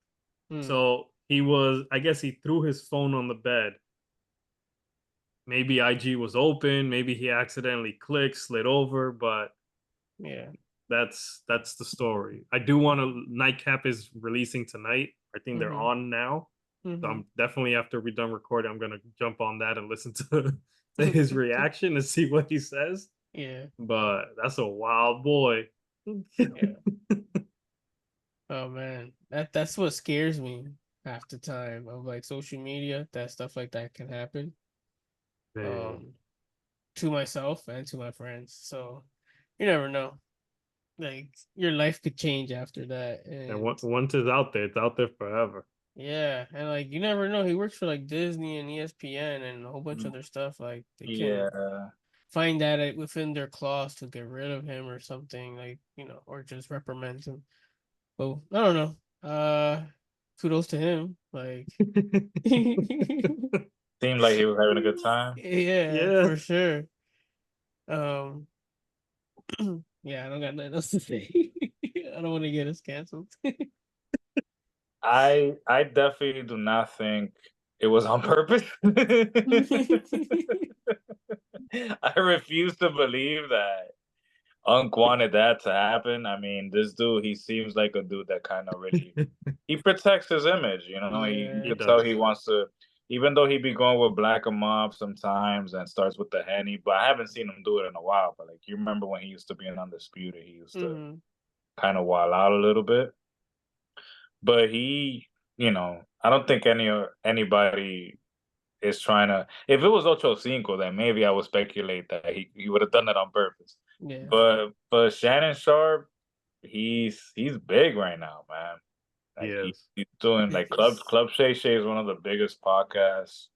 Hmm. So I guess he threw his phone on the bed. Maybe IG was open, maybe he accidentally clicked, slid over, but Yeah. that's the story. I do want to Nightcap is releasing tonight. I think they're Mm-hmm. on now. So Mm-hmm. I'm definitely, after we're done recording, I'm gonna jump on that and listen to his reaction and see what he says. Yeah. But that's a wild boy. Yeah. Oh man, that's what scares me half the time of like social media, that stuff like that can happen. Man. To myself and to my friends. So you never know. Like your life could change after that. And And once it's out there, it's out there forever. yeah, and like you never know. He works for like Disney and ESPN and a whole bunch of other stuff. Like they can Yeah. find that within their claws to get rid of him or something, like, or just reprimand him. But I don't know. Kudos to him. Like Seemed like he was having a good time. yeah, Yeah. for sure. Um yeah, I don't got nothing else to say. I don't want to get us canceled. I definitely do not think it was on purpose. I refuse to believe that Unk wanted that to happen. I mean, this dude, he seems like a dude that kind of really he protects his image, you Yeah. He could tell does. he wants to, even though he be going with Black and Mob sometimes and starts with the Henny, but I haven't seen him do it in a while. But like you remember when he used to be an Undisputed, he used to Hmm. kind of wild out a little bit. But I don't think anybody is trying to. If it was Ocho Cinco, then maybe I would speculate that he would have done it on purpose. Yeah. But Shannon Sharpe, he's big right now, man. He Like is. he's doing like Club Shay Shay is one of the biggest podcasts,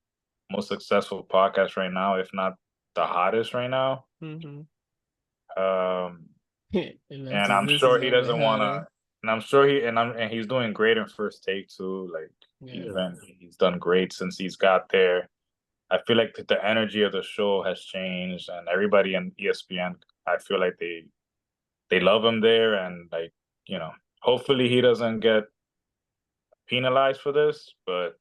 most successful podcasts right now, if not the hottest right now. Hmm. Um, And and after I'm this is sure he gonna be doesn't want hotter. to. And I'm sure and he's doing great in First Take too. Like Yeah. Yeah. he's done great since he's got there. I feel like the energy of the show has changed, and everybody in ESPN, I feel like they love him there, and like hopefully he doesn't get penalized for this, but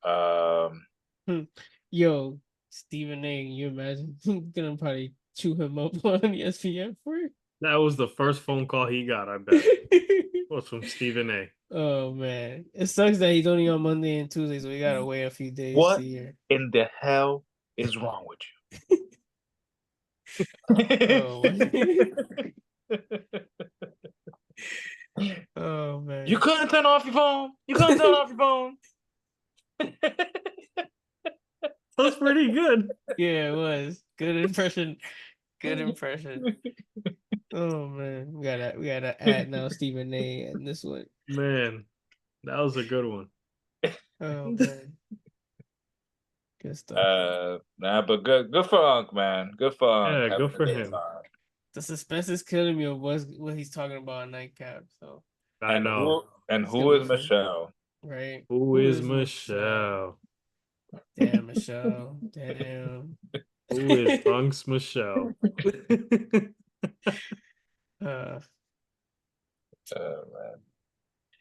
Hmm. Yo, Stephen A, you imagine gonna probably chew him up on ESPN for it? That was the first phone call he got, I bet. Was from Stephen A. Oh man, it sucks that he's only on Monday and Tuesday, so we gotta wait a few days to what hear. in the hell is wrong with Oh you? oh man, You couldn't turn off your phone. You couldn't turn off your phone. That's pretty good. yeah, it was good impression. Good impression. Oh man, we gotta add now Stephen A and this one. Man, that was a good one. Oh man, good stuff. Nah, but good for Unc, man. Good for Unc. Yeah, Having good a for good him. time. The suspense is killing me of what he's talking about on Nightcap. So I And know. it's who gonna be is fun, Michelle? right? Who is Michelle? Damn, Michelle. Damn. Who is Unc's Michelle? uh, Man.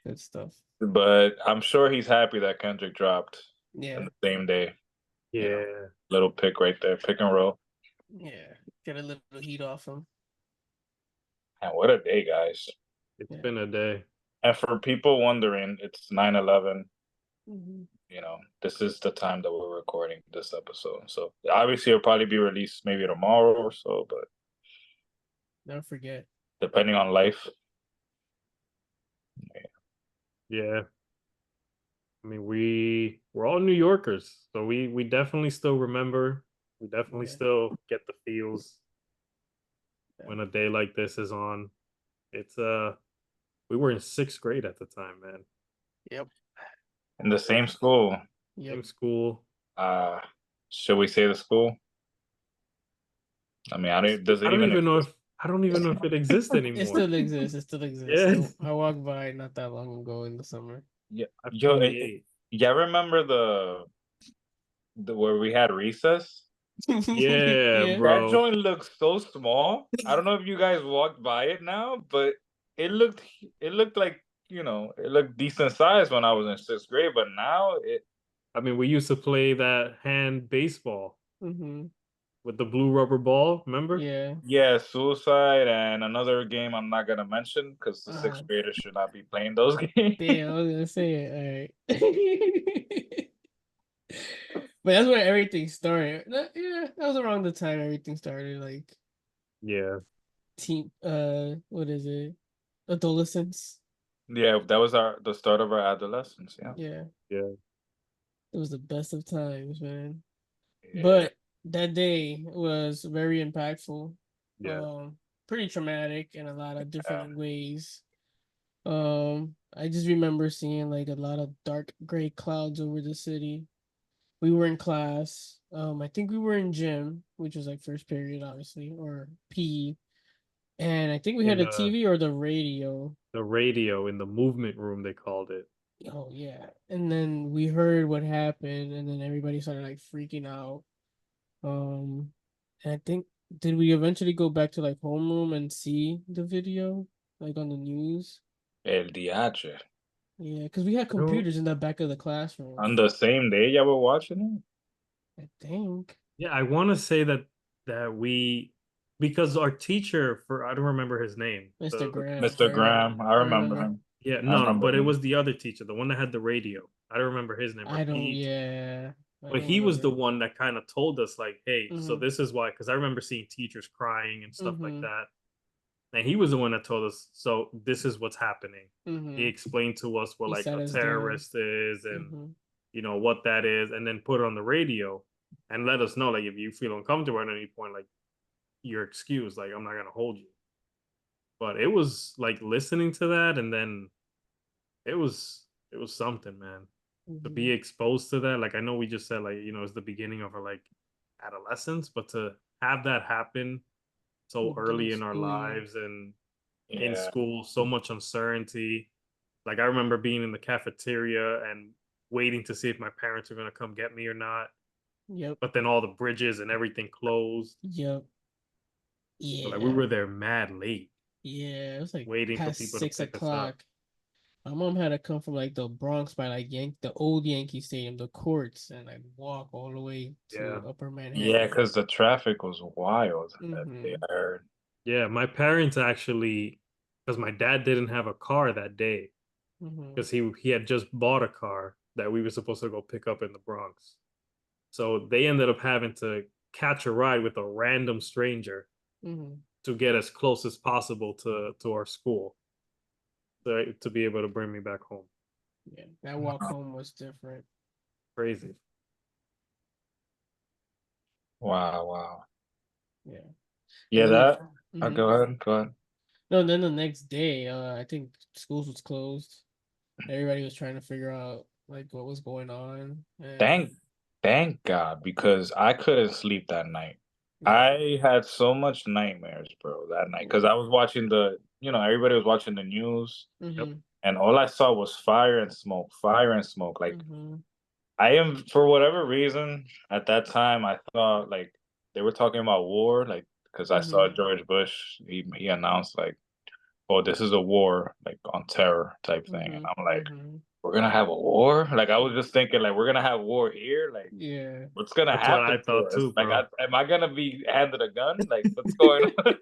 good stuff. But I'm sure he's happy that Kendrick dropped Yeah, in the same day. Yeah. You know, little pick right there, pick and roll. yeah. Get a little heat off him. And what a day, guys. It's Yeah. been a day. And for people wondering, it's 9/11. Mm-hmm. You know, this is the time that we're recording this episode. So obviously it'll probably be released maybe tomorrow or so, but Never forget. depending on life. Yeah. I mean, we're all New Yorkers, so we definitely still remember. We definitely Yeah. still get the feels Yeah. when a day like this is on. It's we were in 6th grade at the time, man. Yep. In the same school. Yep. Same school. Should we say the school? I mean, does it I don't even even know exist? if I don't even know if it exists It anymore. still exists. It still exists. Yeah. I walked by not that long ago in the summer. Yeah. I'm Yo, 28. yeah, remember the where we had recess? Yeah, Yeah. bro. That joint looks so small. I don't know if you guys walked by it now, but it looked like, you know, it looked decent size when I was in 6th grade, but now I mean, we used to play that hand baseball Mm-hmm. with the blue rubber ball, remember? Yeah. yeah, suicide and another game I'm not gonna mention because the Uh-huh. 6th graders should not be playing those games. Damn, I was gonna say it. All right. But that's where everything started. Yeah, that was around the time everything started. Like Yeah. teen, what is it? Adolescence. Yeah, that was the start of our adolescence. Yeah. Yeah, Yeah. it was the best of times, man. Yeah. But that day was very impactful. Yeah. Pretty traumatic in a lot of different ways. I just remember seeing like a lot of dark gray clouds over the city. We were in class. I think we were in gym, which was like first period, obviously, or PE. And I think we had In a TV or the radio. the radio in the movement room, they called it. Oh yeah. And then we heard what happened, and then everybody started like freaking out. And I think did we eventually go back to like homeroom and see the video, like on the news? El DH. Yeah, because we had I don't- computers in the back of the classroom. On the same day y'all were watching I think. Yeah, I want to say that we because our teacher for I don't remember his name. Mr. The it? Graham, Mr. right? Graham. I I remember remember. him. yeah, I no, remember but it him. was the other teacher, the one that had the radio. I don't remember his name, I don't. he, Yeah, I but don't he was the remember. one that kind of told us like, hey, so Mhm. this is why. Because I remember seeing teachers crying and stuff like Mhm. that, and he was the one that told us. So this is what's happening. He Mhm. explained to us what He like sat a us down. terrorist is and Mhm. you know what that is, and then put it on the radio and let us know like if you feel uncomfortable at any point, like you're excused. Like I'm not gonna hold you. But it was like listening to that, and then it was something, man. To be Mhm. exposed to that, like I know we just said like it's the beginning of our like adolescence, but to have that happen so Within early the in our school year. lives and in Yeah. school, so much uncertainty. Like I remember being in the cafeteria and waiting to see if my parents were gonna come get me or not. Yep. But then all the bridges and everything closed. Yep. So like we Yeah. were there mad late, Yeah. It was like waiting for past people to six pick us up. o'clock. My mom had to come from like the Bronx by like the old Yankee Stadium, the courts, and like walk all the way Yeah. to Upper Manhattan. Yeah, because the traffic was wild that day, Mhm. I heard. Yeah, my parents actually, because my dad didn't have a car that day, Mhm. because he had just bought a car that we were supposed to go pick up in the Bronx. So they ended up having to catch a ride with a random stranger Mhm. to get as close as possible to our school to be able to bring me back home. Yeah. That walk home was different. Crazy. Wow, wow. Yeah. Yeah, And then that. Mhm. Go ahead. Go ahead. No, then the next day, I think schools was closed. Everybody was trying to figure out like what was going on. And Thank God, because I couldn't sleep that night. yeah. I had so much nightmares, bro, that night because I was watching everybody was watching the news, Yep. Mm-hmm. and all I saw was fire and smoke, fire and smoke. Like Mm-hmm. I am, for whatever reason, at that time, I thought like they were talking about war, like because I saw Mm-hmm. George Bush, he announced like, "Oh, this is a war, like on terror type thing," and Mm-hmm. I'm like, Mm-hmm. "We're gonna have a war?" Like I was just thinking, like, we're gonna have war here, like. Yeah. What's gonna That's what I happen to thought us? too, Like, bro. am I gonna be handed a gun? Like, what's going on?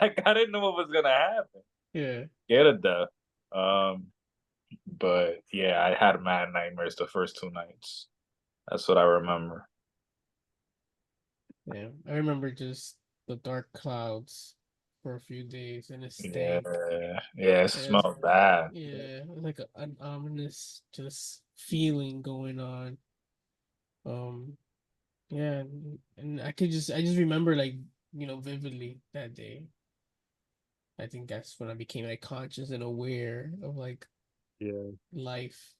Like, I didn't know what was gonna happen. Yeah. Scared of death. But yeah, I had mad nightmares the first 2 nights. That's what I remember. Yeah. I remember just the dark clouds for a few days and it Yeah, stank. yeah, it As smelled bad. yeah, it was like an ominous just feeling going on. Um, yeah, and I just remember like vividly that day. I think that's when I became like conscious and aware of like Yeah. life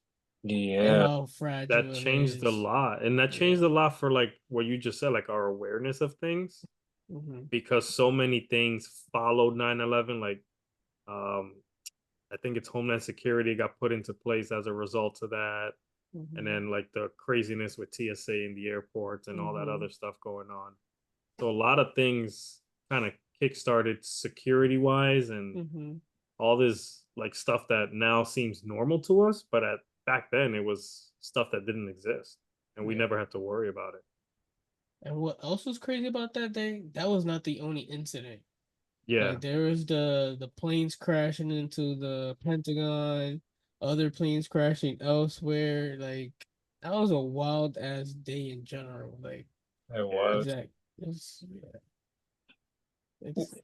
and Yeah, how fragile That it changed a is. lot. And that Yeah. changed a lot for like what you just said, like our awareness of things, Mm-hmm. because so many things followed 9/11. Like um I think it's Homeland Security got put into place as a result of that. And Mm-hmm. then like the craziness with TSA in the airports and all that Mm-hmm. other stuff going on. So a lot of things kind of kickstarted security wise and Mm-hmm. all this like stuff that now seems normal to us, but at back then it was stuff that didn't exist and we Yeah. never had to worry about it. And what else was crazy about that day? That was not the only incident. Yeah. Like there was the planes crashing into the Pentagon, other planes crashing elsewhere. Like that was a wild ass day in general. Like it Yeah. was. exact, it's yeah, it's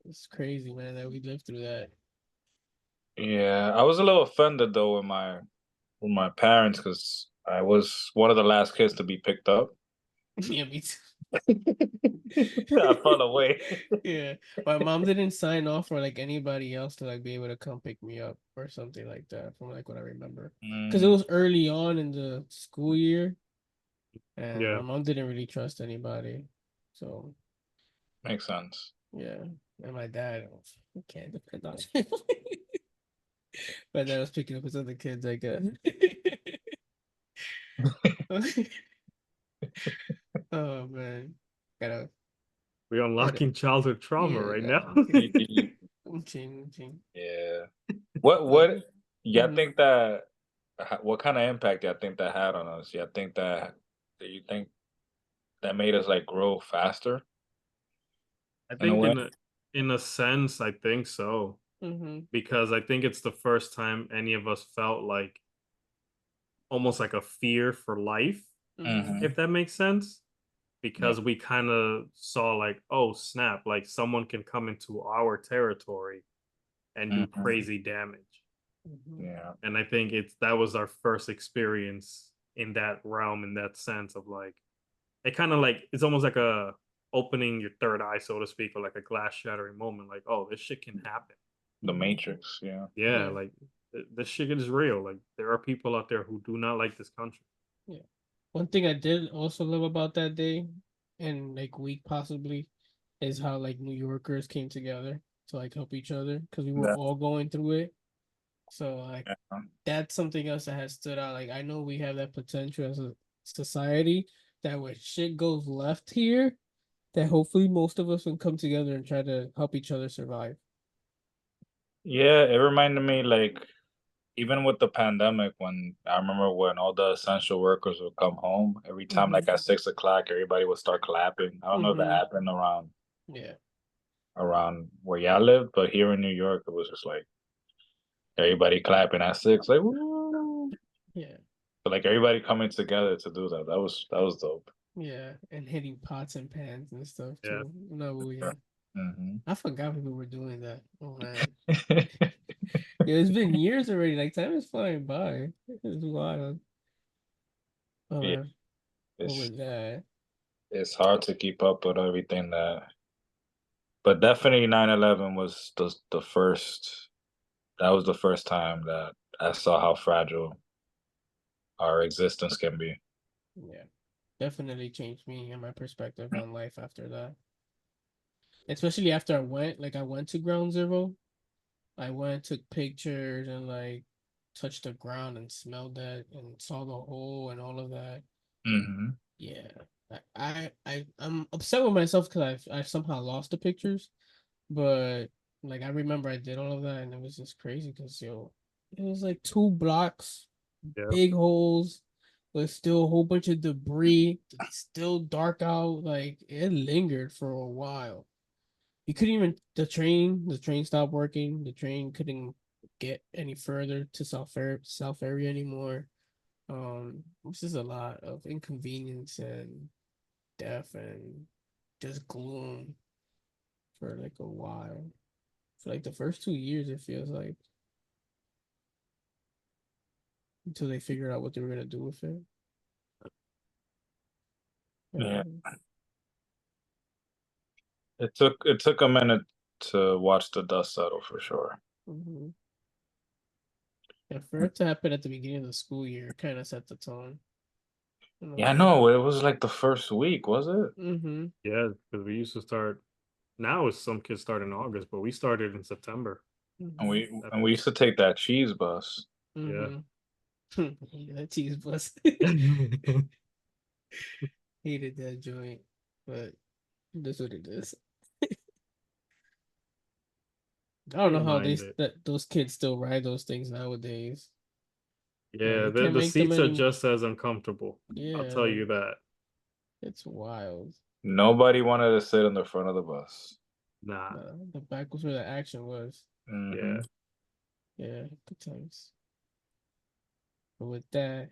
it's crazy, man, that we lived through that. Yeah, I was a little offended though with my parents because I was one of the last kids to be picked up. Yeah, me too. I fell away. Yeah, my mom didn't sign off for like anybody else to like be able to come pick me up or something like that. From like what I remember, because it Mm, was early on in the school year, and Yeah. my mom didn't really trust anybody. So makes sense. yeah, and my dad, I can't depend on him. My dad was picking up his other kids, I guess. Oh man, gotta We're gotta unlocking childhood trauma yeah, right gotta now. ching. Yeah. What y'all Mhm. think that what kind of impact y'all think that had on us? Y'all think that do you think that made us like grow faster I in a think way? in a sense, I think so. Mhm. Because I think it's the first time any of us felt like almost like a fear for life, Mhm. Hmm. if that makes sense. Yeah. Because we kind of saw like, oh snap, like someone can come into our territory and do Hmm. crazy damage. Mhm. Yeah. And I think that was our first experience in that realm, in that sense of like it kind of like it's almost like a opening your third eye, so to speak, or like a glass shattering moment. Like, oh, this shit can happen. The Mhm. Matrix. Yeah. Yeah, Yeah. like this shit is real. Like there are people out there who do not like this country. Yeah. One thing I did also love about that day and like week possibly is how like New Yorkers came together to like help each other because we were That, all going through it. So like yeah. that's something else that has stood out. Like I know we have that potential as a society that when shit goes left here, that hopefully most of us will come together and try to help each other survive. Yeah, it reminded me like even with the pandemic when I remember when all the essential workers would come home every time Mm-hmm. like at 6 o'clock everybody would start clapping. I don't know if that Mm-hmm. happened Yeah. around where y'all live, but here in New York it was just like everybody clapping at 6, like woo. Yeah. But like everybody coming together to do that. That was dope. Yeah. And hitting pots and pans and stuff Yeah. too. No, yeah. Mm-hmm. I forgot people were doing that. Oh man. Yeah, it's been years already. Like time is flying by. It's wild. Oh Yeah, man. What it's was that? it's hard to keep up with everything that, but definitely 9/11 was the first. that was the first time that I saw how fragile our existence can be. Yeah, definitely changed me and my perspective on life after that. Especially after I went to Ground Zero. I went, took pictures, and like touched the ground and smelled that and saw the hole and all of that. Mm-hmm. Yeah, I'm upset with myself because I somehow lost the pictures, but like I remember I did all of that and it was just crazy because it was like 2 blocks, Yeah. big holes, but still a whole bunch of debris, still dark out. Like it lingered for a while. You couldn't even the train stopped working. The train couldn't get any further to South area anymore. This is a lot of inconvenience and death and just gloom for like a while. For like the first 2 years, it feels like until they figured out what they were gonna do with it. Yeah, Um, it took a minute to watch the dust settle for sure. mhm. Yeah, for it to happen at the beginning of the school year, kind of set the tone. In a Yeah, I way. know. It was like the first week, was it? Mm-hmm. Yeah, because we used to start. Now some kids start in August, but we started in September. And Mm-hmm. we used to take that cheese bus. Yeah. Mm-hmm. Yeah, that cheese bus. Hated that joint, but that's what it is. I don't know Didn't how mind it. those kids still ride those things nowadays. Like Yeah, you can't the make them seats are any. just as uncomfortable. I'll Yeah, tell like you that. it's wild. Nobody wanted to sit in the front of the bus. Nah. The back was where the action was. Hmm. Yeah. Yeah, good times. But with that,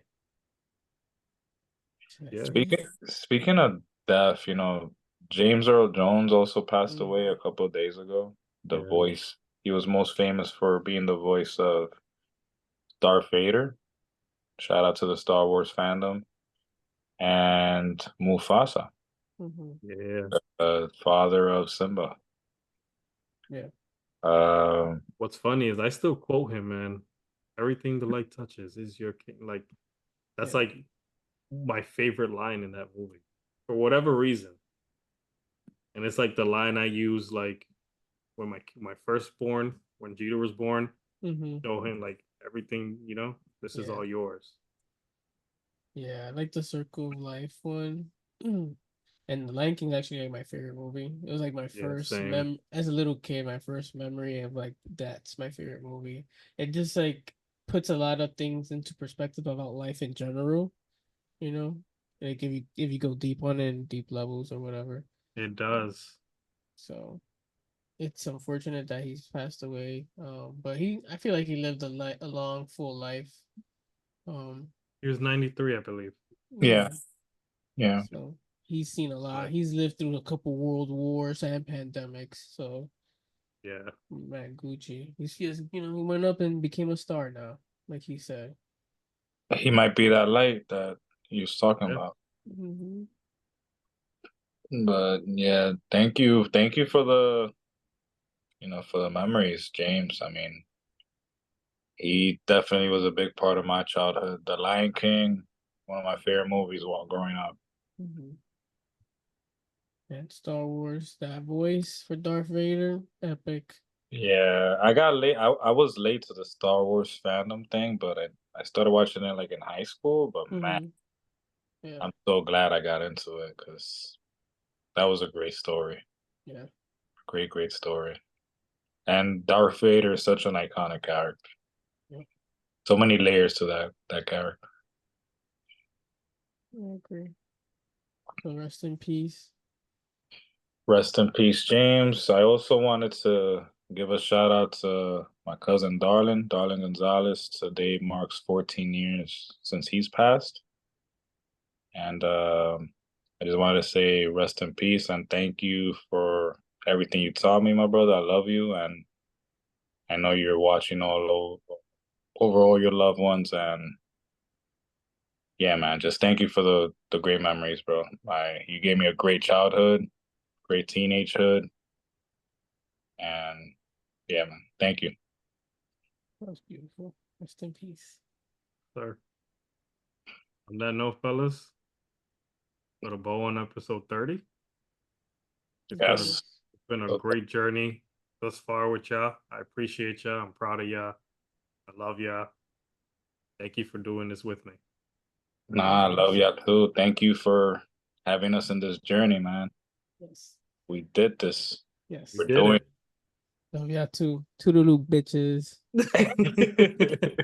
should I Yeah. finish? Speaking of death, you know, James Earl Jones also passed Mm, away a couple of days ago. The Yeah. voice. He was most famous for being the voice of Darth Vader. Shout out to the Star Wars fandom. And Mufasa, mm-hmm. Yeah. father of Simba. Yeah, Um, What's funny is I still quote him, man. Everything the light touches is your king. Like that's yeah. like my favorite line in that movie for whatever reason. And it's like the line I use like when my firstborn, when Jeter was born, Mm-hmm. show him like everything, this is Yeah, all yours. yeah. I like the Circle of Life one. And The Lion King is actually like my favorite movie. It was like my Yeah, first same. as a little kid, my first memory of like that's my favorite movie. It just like puts a lot of things into perspective about life in general, you know? Like if you go deep on it in deep levels or whatever. It Um, does. so it's unfortunate that he's passed away. But I feel like he lived a long, full life. Um, He was 93, I believe. yeah, yeah. yeah. So he's seen a lot. But He's lived through a couple world wars and pandemics. So yeah. man, Gucci. He's just he went up and became a star now, like he said. He might be that light that he was talking Yeah. about. Mm-hmm. But yeah, thank you for for the memories, James. I mean, he definitely was a big part of my childhood. The Lion King, one of my favorite movies while growing up. Mm-hmm. And Star Wars, that voice for Darth Vader, epic. Yeah, I got late. I was late to the Star Wars fandom thing, but I started watching it like in high school. But man, Mm-hmm. Yeah, I'm so glad I got into it because that was a great story. yeah, Great, great story. And Darth Vader is such an iconic character. yeah. So many layers to that character. I agree. So rest in peace. Rest in peace, James. I also wanted to give a shout out to my cousin Darlin Gonzalez. Today marks 14 years since he's passed. And I just wanted to say rest in peace and thank you for everything you taught me, my brother. I love you. And I know you're watching over all your loved ones. And yeah, man, just thank you for the great memories, bro. You gave me a great childhood, great teenagehood. And yeah, man, thank you. That was beautiful. Rest in peace. Sir. On that note, fellas, put a bow on episode 30. Yes. It's been a great journey thus far with y'all. I appreciate y'all. I'm proud of y'all. I love y'all. Thank you for doing this with me. Nah, I love y'all too. Thank you for having us in this journey, man. Yes. We did this. Yes. We're Did doing Love y'all too. Toodaloo, bitches. it.